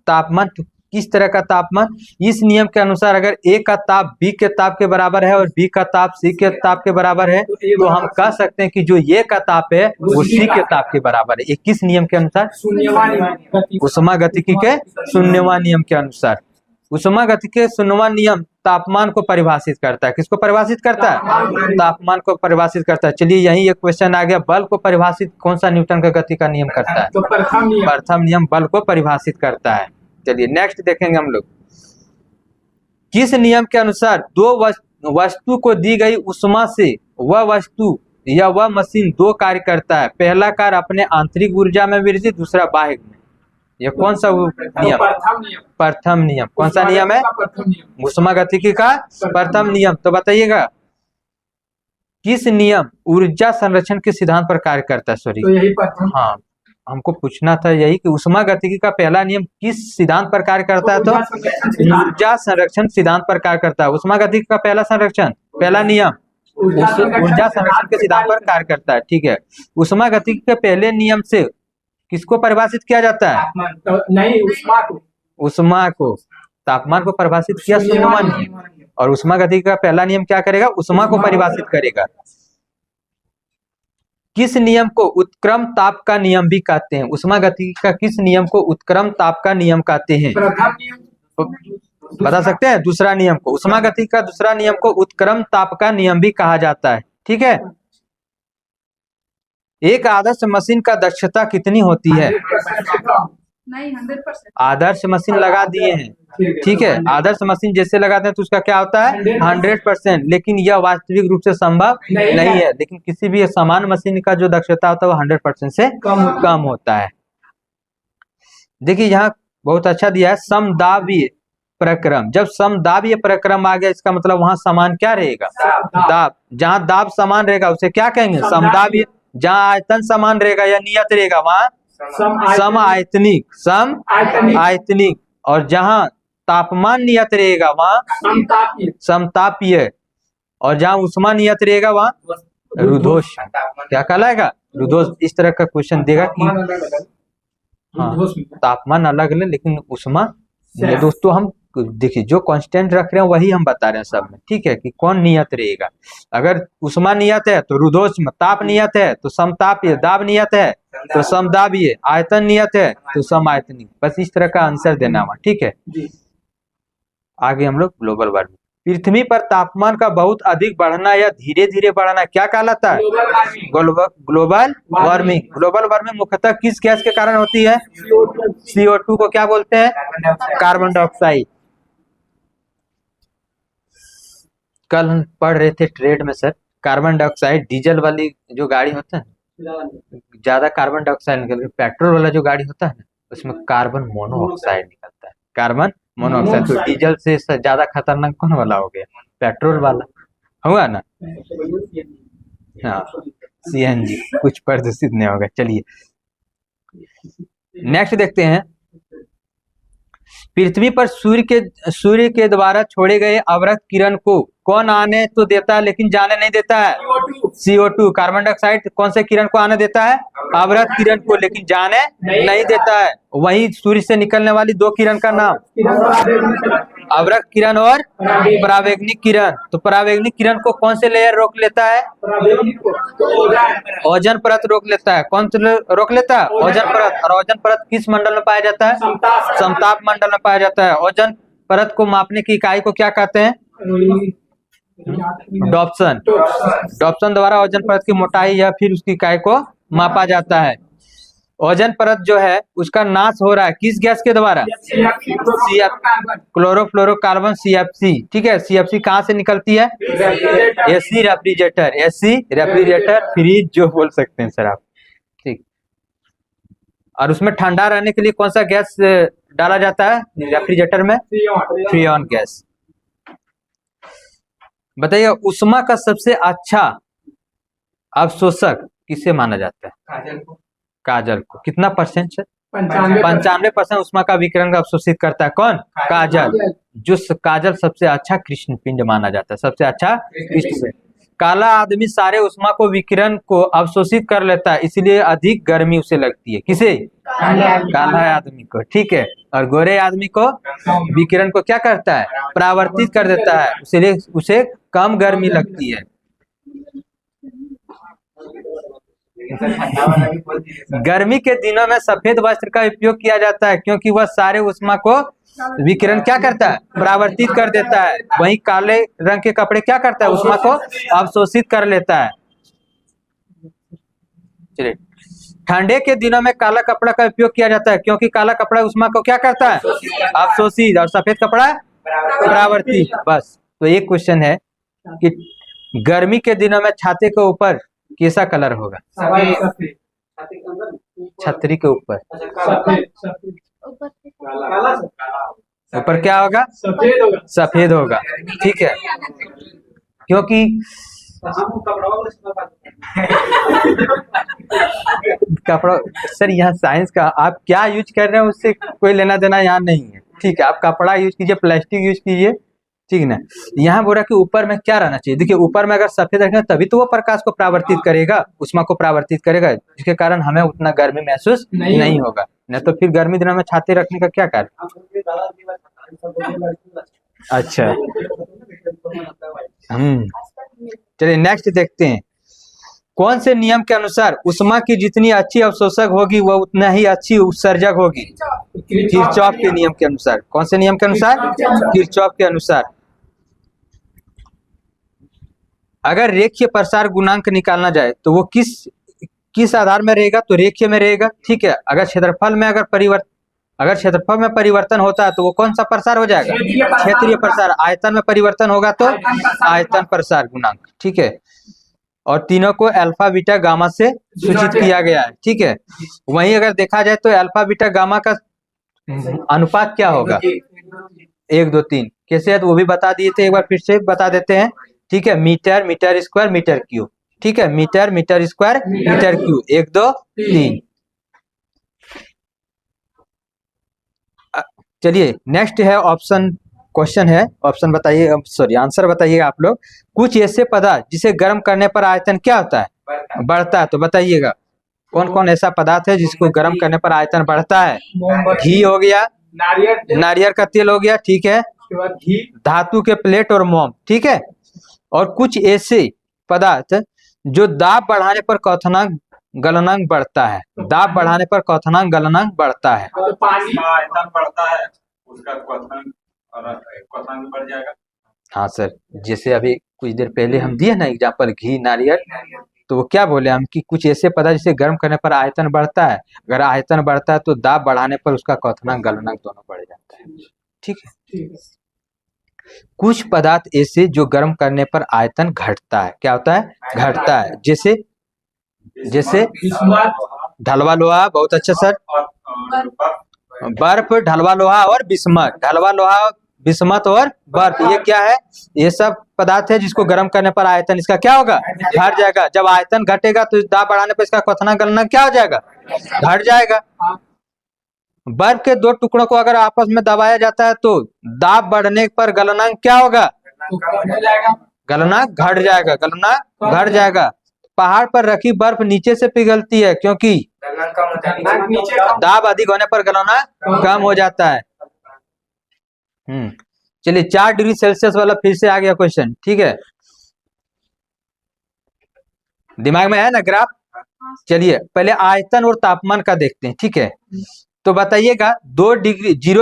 तापमान। किस तरह का तापमान? इस नियम के अनुसार अगर ए का ताप बी के ताप के बराबर है और बी का ताप सी के ताप के बराबर है, तो हम कह सकते हैं कि जो ए का ताप है वो सी के ताप के बराबर है। ये किस नियम के अनुसार? उष्मा गतिकी के शून्यवां नियम के अनुसार। उष्मा गति के शून्यवां नियम तापमान को परिभाषित करता है। किसको परिभाषित करता है? तापमान को परिभाषित करता है। चलिए यही एक क्वेश्चन आ गया, बल को परिभाषित कौन सा न्यूटन का गति का नियम करता है? तो प्रथम नियम बल को परिभाषित करता है। चलिए नेक्स्ट देखेंगे हम लोग। किस नियम के अनुसार दो वस्तु को दी गई उष्मा से वह वस्तु या वह मशीन दो कार्य करता है? पहला कार्य अपने आंतरिक ऊर्जा में वृद्धि, दूसरा बाह्य में। यह कौन सा नियम? प्रथम नियम। कौन सा नियम है? उष्मा गतिकी का प्रथम नियम। तो बताइएगा किस नियम ऊर्जा संरक्षण के सिद्धांत पर कार्य करता है? सॉरी, तो यही प्रथम। हाँ, हमको पूछना था यही कि उष्मा गतिकी का पहला नियम किस सिद्धांत पर कार्य करता है? तो ऊर्जा संरक्षण सिद्धांत पर कार्य करता है। उष्मा गतिकी का पहला नियम ऊर्जा संरक्षण के सिद्धांत पर कार्य करता है। ठीक है, उष्मा गतिकी के पहले नियम से किसको परिभाषित किया जाता है? नहीं, उष्मा को। तापमान को परिभाषित किया शून्यवां नियम, और उष्मा गतिकी का पहला नियम क्या करेगा? उष्मा को परिभाषित करेगा। किस नियम को उत्क्रम ताप का नियम भी कहते हैं? उष्मा गतिकी का किस नियम को उत्क्रम ताप का नियम कहते हैं? बता सकते हैं? दूसरा नियम को, उष्मा गतिकी का दूसरा नियम को उत्क्रम ताप का नियम भी कहा जाता है। ठीक है, एक आदर्श मशीन का दक्षता कितनी होती है? नहीं, 100%। आदर्श मशीन लगा दिए हैं। ठीक है, आदर्श मशीन जैसे लगाते हैं तो उसका क्या होता है? 100%। लेकिन यह वास्तविक रूप से संभव नहीं है। लेकिन किसी भी समान मशीन का जो दक्षता होता है वो 100% से कम होता है। देखिए यहाँ बहुत अच्छा दिया है, समदाबीय प्रक्रम। जब समदाबीय प्रक्रम आ गया इसका मतलब वहां समान क्या रहेगा? दाब। जहाँ दाब समान रहेगा उसे क्या कहेंगे? समदाबीय। जहाँ आयतन समान रहेगा या नियत रहेगा वहां सम आयतनिक। सम आयतनिक। और जहाँ तापमान नियत रहेगा वहां समतापीय। और जहाँ उष्मा नियत रहेगा वहां रुद्धोष्म। क्या कहलाएगा? रुद्धोष्म। इस तरह का क्वेश्चन देगा कि हाँ तापमान अलग अलग लेकिन उष्मा। दोस्तों हम देखिए जो कांस्टेंट रख रहे हैं वही हम बता रहे हैं सब में, ठीक है, कि कौन नियत रहेगा। अगर उष्मा नियत है तो रुद्धोष्म, ताप नियत है तो समतापीय, दाब नियत है तो समदाबीय, आयतन नियत है तो समआयतनिक। बस इस तरह का आंसर देना हुआ, ठीक है। आगे हम लोग ग्लोबल वार्मिंग। पृथ्वी पर तापमान का बहुत अधिक बढ़ना या धीरे धीरे बढ़ना क्या कहलाता है? Global warming. ग्लोबल वार्मिंग मुख्यतः किस गैस के कारण होती है? CO2 को क्या बोलते हैं? Carbon dioxide. कल हम पढ़ रहे थे ट्रेड में सर, कार्बन डाइऑक्साइड डीजल वाली जो गाड़ी होता है ज्यादा कार्बन डाइऑक्साइड निकलता है। पेट्रोल वाला जो गाड़ी होता है ना उसमें कार्बन मोनोऑक्साइड निकलता है। Carbon monoxide. तो डीजल से ज्यादा खतरनाक कौन वाला हो गया? पेट्रोल वाला हुआ ना। हाँ CNG कुछ प्रदूषित नहीं होगा। चलिए नेक्स्ट देखते हैं। पृथ्वी पर सूर्य के द्वारा छोड़े गए अवरक्त किरण को कौन आने तो देता है लेकिन जाने नहीं देता है? CO2। कार्बन डाइऑक्साइड कौन से किरण को आने देता है? अवरक्त किरण को, लेकिन जाने नहीं देता है। वही सूर्य से निकलने वाली दो किरण का नाम अवरक्त किरण और परावैंगनिक किरण। तो परावैंगनिक किरण को कौन से लेयर रोक लेता है? ओजोन परत रोक लेता है। कौन से रोक लेता है? ओजोन परत। और ओजोन परत किस मंडल में पाया जाता है? समताप मंडल में पाया जाता है। ओजोन परत को मापने की इकाई को क्या कहते हैं? डॉप्सन। डॉप्सन द्वारा ओजोन परत की मोटाई या फिर उसकी इकाई को मापा जाता है। ओजोन परत जो है उसका नाश हो रहा है किस गैस के द्वारा? Chlorofluorocarbon CFC। ठीक है, CFC कहाँ से निकलती है? AC refrigerator. AC refrigerator, fridge जो बोल सकते हैं सर आप, ठीक। और उसमें ठंडा रहने के लिए कौन सा गैस डाला जाता है रेफ्रिजरेटर में? Freon gas. बताइए उष्मा का सबसे अच्छा अवशोषक किसे माना जाता है? काजल को। कितना परसेंट से? 95% उष्मा का विकिरण का अवशोषित करता है कौन? काजल। जो काजल सबसे अच्छा कृष्ण पिंड माना जाता है, सबसे अच्छा कृष्ण पिंड। काला आदमी सारे उष्मा को विकिरण को अवशोषित कर लेता है, इसलिए अधिक गर्मी उसे लगती है। किसे? काला आदमी को, ठीक है। और गोरे आदमी को विकिरण को क्या करता है? परावर्तित कर देता है, इसलिए उसे कम गर्मी लगती है। गर्मी के दिनों में सफेद वस्त्र का उपयोग किया जाता है क्योंकि वह सारे उष्मा को विकिरण क्या करता है? परावर्तित कर देता है। वहीं काले रंग के कपड़े क्या करता है? उष्मा को अवशोषित कर लेता है। चलिए, ठंडे के दिनों में काला कपड़ा का उपयोग किया जाता है क्योंकि काला कपड़ा उष्मा को क्या करता है? अवशोषित। और सफेद कपड़ा परावर्तित। बस। तो एक क्वेश्चन है कि गर्मी के दिनों में छाते के ऊपर कैसा कलर होगा? छतरी के ऊपर ऊपर क्या होगा? सफेद होगा, ठीक है। क्योंकि कपड़ा सर यहाँ साइंस का आप क्या यूज कर रहे हैं उससे कोई लेना देना यहाँ नहीं है, ठीक है। आप कपड़ा यूज कीजिए, प्लास्टिक यूज कीजिए, ठीक ना। यहाँ बोल रहा कि ऊपर में क्या रहना चाहिए? देखिए ऊपर में अगर सफेद रखेंगे तभी तो वो प्रकाश को परावर्तित करेगा, उष्मा को परावर्तित करेगा, जिसके कारण हमें उतना गर्मी महसूस नहीं होगा। नहीं तो फिर गर्मी दिनों में छाते रखने का क्या कारण? अच्छा, चलिए नेक्स्ट देखते हैं। कौन से नियम के अनुसार उष्मा की जितनी अच्छी अवशोषक होगी वह उतना ही अच्छी उत्सर्जक होगी? किरचॉफ के नियम के अनुसार। कौन से नियम के अनुसार? किरचॉफ के अनुसार। अगर रेखीय प्रसार गुणांक निकालना जाए तो वो किस आधार में रहेगा? तो रेखीय में रहेगा, ठीक है। अगर क्षेत्रफल में क्षेत्रफल में परिवर्तन होता है तो वो कौन सा प्रसार हो जाएगा? क्षेत्रीय प्रसार। आयतन में परिवर्तन होगा तो आयतन प्रसार गुणांक, ठीक है। और तीनों को अल्फा बीटा गामा से सूचित किया गया है, ठीक है। वहीं अगर देखा जाए तो अल्फा बीटा गामा का अनुपात क्या होगा? 1 2 3 कैसे है तो वो भी बता दिए थे, एक बार फिर से बता देते हैं। ठीक है, metre metre square metre cube. ठीक है, metre metre square metre cube, 1 2 3। चलिए नेक्स्ट है ऑप्शन, क्वेश्चन है, ऑप्शन बताइए, सॉरी आंसर बताइएगा आप लोग। कुछ ऐसे पदार्थ जिसे गर्म करने पर आयतन क्या होता है? बढ़ता है। तो बताइएगा कौन कौन ऐसा पदार्थ है जिसको गर्म करने पर आयतन बढ़ता है? घी हो गया, नारियल का तेल हो गया, ठीक है, घी, धातु के प्लेट और मोम, ठीक है। और कुछ ऐसे पदार्थ जो दाब बढ़ाने पर क्वथनांक गलनांक बढ़ता है, दाब बढ़ाने पर क्वथनांक गलनांक बढ़ता है। पानी आयतन बढ़ता है, उसका क्वथनांक बढ़ जाएगा। हाँ सर, जैसे अभी कुछ देर पहले हम दिए ना एग्जाम्पल घी नारियल, तो वो क्या बोले हम कि कुछ ऐसे पदार्थ जिसे गर्म करने पर आयतन बढ़ता है, अगर आयतन बढ़ता है तो दाब बढ़ाने पर उसका क्वथनांक गलनांक दोनों बढ़ जाता है। ठीक है। कुछ पदार्थ ऐसे जो गर्म करने पर आयतन घटता है, क्या होता है? घटता है। जैसे जैसे ढलवा लोहा, बहुत अच्छा सर, बर्फ, ढलवा लोहा और बिस्मत, ढलवा लोहा बिस्मत और बर्फ, ये क्या है? ये सब पदार्थ है जिसको गर्म करने पर आयतन इसका क्या होगा? घट जाएगा। जब आयतन घटेगा तो दाब बढ़ाने पर इसका क्वथनांक गलनांक क्या हो जाएगा? घट जाएगा। बर्फ के दो टुकड़ों को अगर आपस में दबाया जाता है तो दाब बढ़ने पर गलनांक क्या होगा? गलनांक घट जाएगा, गलनांक घट जाएगा। पहाड़ पर रखी बर्फ नीचे से पिघलती है क्योंकि दाब अधिक होने पर गलनांक कम हो जाता है। चलिए 4 डिग्री सेल्सियस वाला फिर से आ गया क्वेश्चन, ठीक है, दिमाग में है ना ग्राफ? चलिए पहले आयतन और तापमान का देखते हैं, ठीक है। तो बताइएगा 0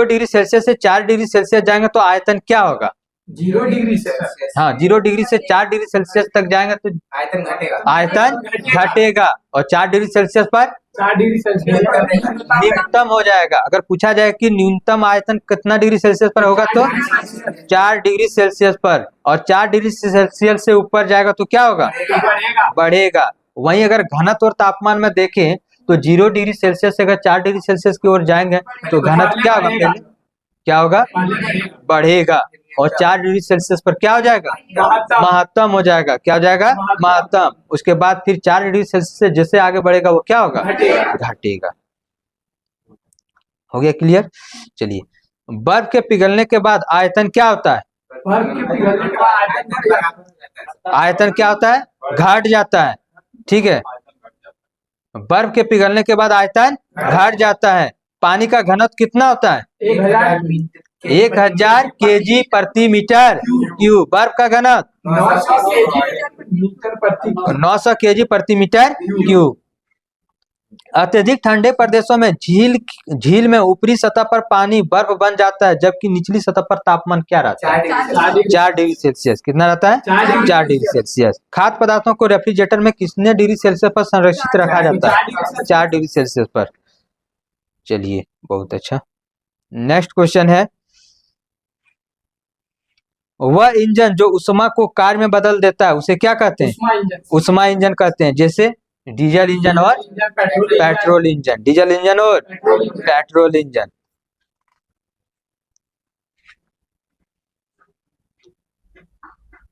डिग्री सेल्सियस से 4 डिग्री सेल्सियस जाएंगे तो आयतन क्या होगा? 0 डिग्री सेल्सियस। हाँ, 0 डिग्री से 4 डिग्री सेल्सियस तक जाएंगे तो आयतन घटेगा, आयतन घटेगा। और 4 डिग्री सेल्सियस पर 4 डिग्री सेल्सियस न्यूनतम हो जाएगा। अगर पूछा जाए कि न्यूनतम आयतन कितना डिग्री सेल्सियस पर होगा तो 4 डिग्री सेल्सियस पर, और 4 डिग्री सेल्सियस से ऊपर जाएगा तो क्या होगा? बढ़ेगा। वहीं अगर घनत्व और तापमान में देखें तो 0 डिग्री सेल्सियस से अगर 4 डिग्री सेल्सियस की ओर जाएंगे तो घनत्व क्या होगा? पहले क्या होगा? बढ़ेगा। और 4 डिग्री सेल्सियस पर क्या हो जाएगा? महत्तम हो जाएगा। क्या हो जाएगा? महत्तम। उसके बाद फिर 4 डिग्री सेल्सियस से जैसे आगे बढ़ेगा वो क्या होगा? घटेगा। हो गया क्लियर? चलिए, बर्फ के पिघलने के बाद आयतन क्या होता है? आयतन क्या होता है? घट जाता है, ठीक है। बर्फ के पिघलने के बाद आयतन घट जाता है। पानी का घनत्व कितना होता है? 1000 केजी प्रति मीटर क्यूब। बर्फ का घनत्व 900 केजी प्रति मीटर क्यूब। अत्यधिक ठंडे प्रदेशों में झील में ऊपरी सतह पर पानी बर्फ बन जाता है, जबकि निचली सतह पर तापमान क्या रहता है? 4 डिग्री सेल्सियस। कितना रहता है? 4 डिग्री सेल्सियस। खाद्य पदार्थों को रेफ्रिजरेटर में कितने डिग्री सेल्सियस पर संरक्षित रखा जाता है? 4 डिग्री सेल्सियस पर। चलिए बहुत अच्छा। नेक्स्ट क्वेश्चन है, वह इंजन जो उष्मा को कार्य में बदल देता है उसे क्या कहते हैं? उष्मा इंजन कहते हैं। जैसे डीजल इंजन और पेट्रोल इंजन, डीजल इंजन और पेट्रोल इंजन।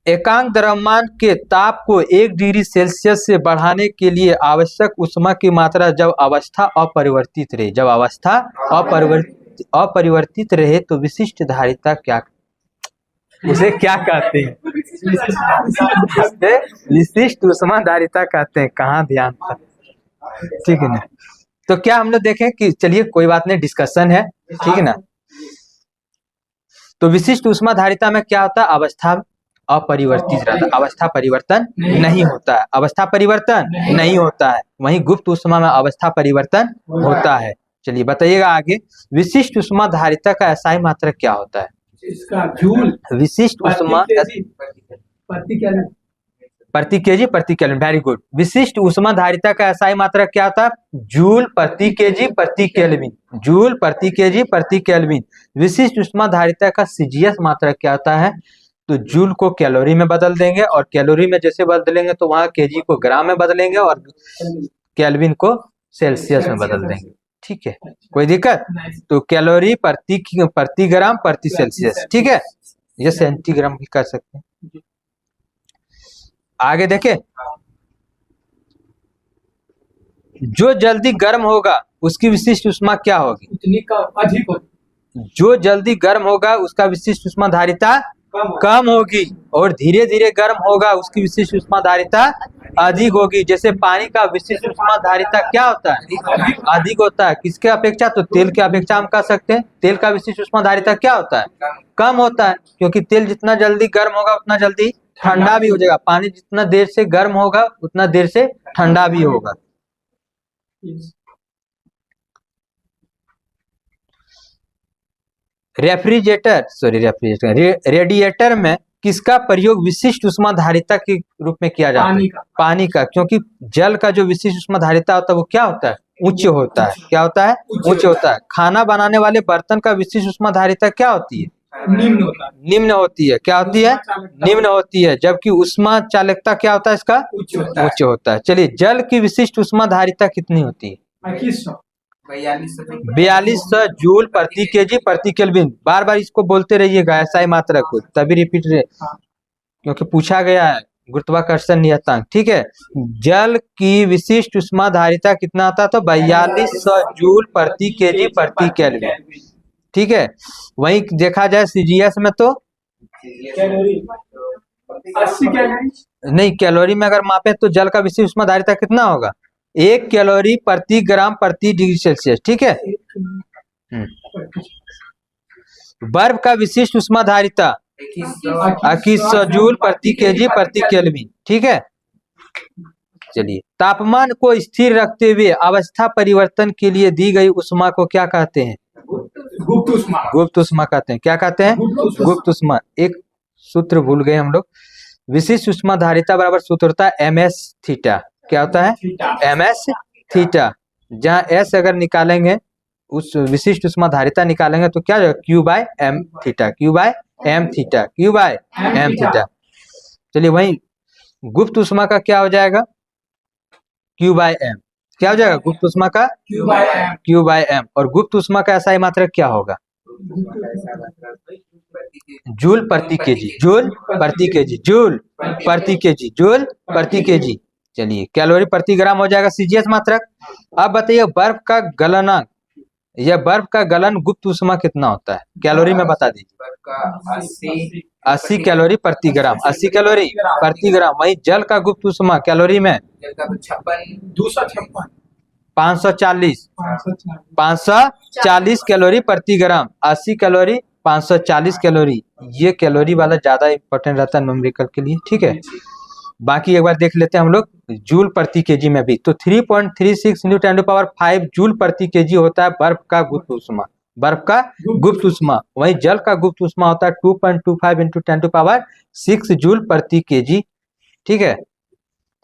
एकांक द्रव्यमान के ताप को 1 डिग्री सेल्सियस से बढ़ाने के लिए आवश्यक उष्मा की मात्रा जब अवस्था अपरिवर्तित रहे, जब अवस्था अपरिवर्तित रहे तो विशिष्ट धारिता क्या, उसे क्या कहते हैं? विशिष्ट उष्मा धारिता कहते हैं। कहाँ ध्यान था, ठीक है ना। तो क्या हम लोग देखें कि चलिए कोई बात नहीं, डिस्कशन है, ठीक है ना। तो विशिष्ट उष्मा धारिता में क्या होता है? अवस्था अपरिवर्तित रहता है, अवस्था परिवर्तन नहीं होता है, अवस्था परिवर्तन नहीं होता है। वहीं गुप्त उष्मा में अवस्था परिवर्तन होता है। चलिए बताइएगा आगे, विशिष्ट उष्मा धारिता का एसआई मात्रक क्या होता है? इसका जूल। विशिष्ट उष्मा प्रति केजी प्रति केल्विन। Very good. विशिष्ट उष्मा धारिता का एसआई मात्रक क्या होता है? जूल प्रति केजी प्रति केल्विन, जूल प्रति केजी प्रति केल्विन। विशिष्ट उष्मा धारिता का सीजीएस मात्रक क्या होता है? तो जूल को कैलोरी में बदल देंगे, और कैलोरी में जैसे बदलेंगे तो वहां केजी को ग्राम में बदलेंगे, और केल्विन को सेल्सियस में बदल देंगे। ठीक है, कोई दिक्कत? Nice. तो कैलोरी प्रति ग्राम प्रति सेल्सियस, ठीक है, ये सेंटीग्राम भी कर सकते हैं। आगे देखें, जो जल्दी गर्म होगा उसकी विशिष्ट उष्मा क्या होगी? उतनी का अधिक होती जो जल्दी गर्म होगा उसका विशिष्ट उष्मा धारिता कम होगी, और धीरे धीरे गर्म होगा उसकी विशिष्ट उष्मा धारिता अधिक होगी। जैसे पानी का विशिष्ट उष्मा धारिता क्या होता है? अधिक होता है। किसके अपेक्षा? तो तेल के अपेक्षा हम कह सकते हैं। तेल का विशिष्ट उष्मा धारिता क्या होता है? कम होता है, क्योंकि तेल जितना जल्दी गर्म होगा उतना जल्दी ठंडा भी हो जाएगा। पानी जितना देर से गर्म होगा उतना देर से ठंडा भी होगा। रेडिएटर में किसका प्रयोग विशिष्ट उष्मा धारिता के रूप में किया जाता है? पानी का, क्योंकि जल का जो विशिष्ट उष्मा धारिता होता है वो क्या होता है? उच्च होता है। क्या होता है? उच्च होता है। खाना बनाने वाले बर्तन का विशिष्ट उष्मा धारिता क्या होती है? निम्न होता है। निम्न होती है। क्या होती है? निम्न होती है। जबकि उष्मा चालकता क्या होता है इसका? उच्च होता है। चलिए, जल की विशिष्ट उष्मा धारिता कितनी होती है? 4200 जूल प्रति केजी प्रति केल्विन। बार बार इसको बोलते रहिएगा, ऐसा ही मात्रा को, तभी रिपीट रहे, क्योंकि पूछा गया है गुरुत्वाकर्षण नियतांक। ठीक है, जल की विशिष्ट उष्मा धारिता कितना आता है? तो 4200 जूल प्रति केजी प्रति केल्विन। ठीक है, वहीं देखा जाए सीजीएस में तो 80 कैलोरी नहीं, कैलोरी में अगर मापे तो जल का विशिष्ट उष्मा धारिता कितना होगा? 1 कैलोरी प्रति ग्राम प्रति डिग्री सेल्सियस। ठीक है, बर्फ का विशिष्ट उष्मा धारिता 2100 जूल प्रति केजी प्रति केल्विन। ठीक है, चलिए, तापमान को स्थिर रखते हुए अवस्था परिवर्तन के लिए दी गई उष्मा को क्या कहते हैं? गुप्त उष्मा। गुप्त उष्मा कहते हैं। क्या कहते हैं? गुप्त उष्मा। एक सूत्र भूल गए हम लोग, विशिष्ट उष्मा धारिता बराबर सूत्र होता है ms थीटा। क्या होता है? ms theta. जहाँ s अगर निकालेंगे, उस विशिष्ट उष्मा धारिता निकालेंगे तो क्या जाएगा? Q/m theta, Q/m theta, Q/m theta. चलिए, वही गुप्त उष्मा का क्या हो जाएगा? Q/m। क्या हो जाएगा गुप्त उष्मा का? Q/m। और गुप्त उष्मा का ऐसा ही मात्रक क्या होगा? जूल प्रति केजी, जूल प्रति केजी, जूल प्रति केजी, जूल प्रति केजी। चलिए, कैलोरी प्रति ग्राम हो जाएगा सीजीएस मात्रक। अब बताइए, बर्फ का गलनांक, यह बर्फ का गलन गुप्त उष्मा कितना होता है? कैलोरी में बता दीजिए। 80 कैलोरी प्रति ग्राम, 80 कैलोरी प्रति ग्राम। वही जल का गुप्त उष्मा कैलोरी में 540 कैलोरी प्रति ग्राम, 80 कैलोरी 540 कैलोरी। ये कैलोरी वाला ज्यादा इंपॉर्टेंट रहता है न्यूमेरिकल के लिए। ठीक है, बाकी एक बार देख लेते हैं हम लोग जूल प्रति केजी में भी। तो 3.36 × 10⁵ जूल प्रति केजी होता है बर्फ का गुप्त उष्मा। बर्फ का गुप्त उष्मा। वहीं जल का गुप्त उष्मा होता है 2.25 × 10⁶ जूल प्रति केजी। ठीक है,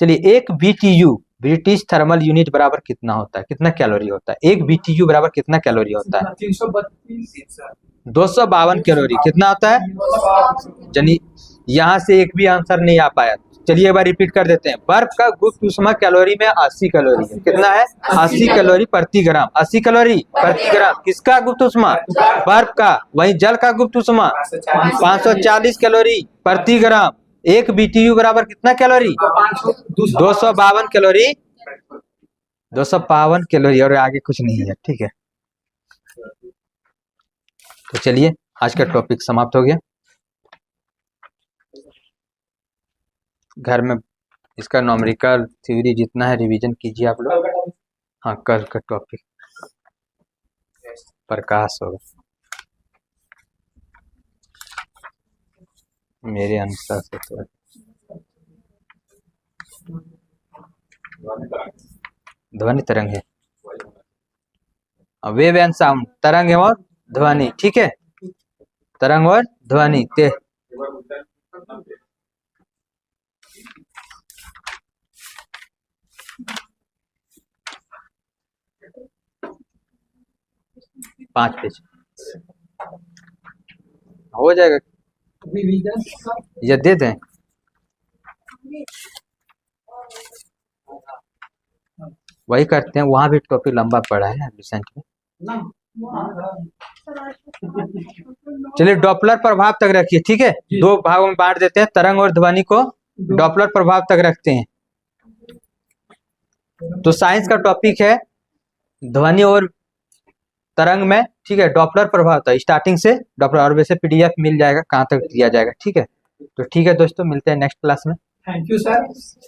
चलिए, 1 BTU ब्रिटिश थर्मल यूनिट बराबर कितना होता है? कितना कैलोरी होता है? 1 BTU बराबर कितना कैलोरी होता है? 252 कैलोरी। कितना होता है? चलिए, यहाँ से एक भी आंसर नहीं आ पाया। चलिए एक बार रिपीट कर देते हैं। बर्फ का गुप्त उष्मा कैलोरी में 80 कैलोरी है। कितना है? 80 कैलोरी प्रति ग्राम, 80 कैलोरी प्रति ग्राम। किसका गुप्त उष्मा? बर्फ का। वहीं जल का गुप्त उष्मा 540 कैलोरी प्रति ग्राम। 1 BTU बराबर कितना कैलोरी? 252 कैलोरी, 252 कैलोरी, और आगे कुछ नहीं है। ठीक है, तो चलिए, आज का टॉपिक समाप्त हो गया। घर में इसका न्यूमेरिकल थ्योरी जितना है रिवीजन कीजिए आप लोग। हाँ, कल का टॉपिक प्रकाश होगा मेरे अनुसार से। तो ध्वनि तरंग है, वेव एंड साउंड, तरंग एवं ध्वनि। ठीक है, तरंग और ध्वनि। 5 पेज हो जाएगा। ये दे दें। वही करते हैं, वहां भी टॉपिक लंबा पड़ा है रिसेंट में। चलिए डॉपलर प्रभाव तक रखिए, ठीक है। दो भागों में बांट देते हैं, तरंग और ध्वनि को डॉपलर प्रभाव तक रखते हैं। तो साइंस का टॉपिक है ध्वनि और तरंग में, ठीक है, डॉपलर प्रभाव था स्टार्टिंग से डॉपलर, और वैसे पीडीएफ मिल जाएगा कहाँ तक दिया जाएगा, ठीक है। तो ठीक है दोस्तों, मिलते हैं नेक्स्ट क्लास में। Thank you sir.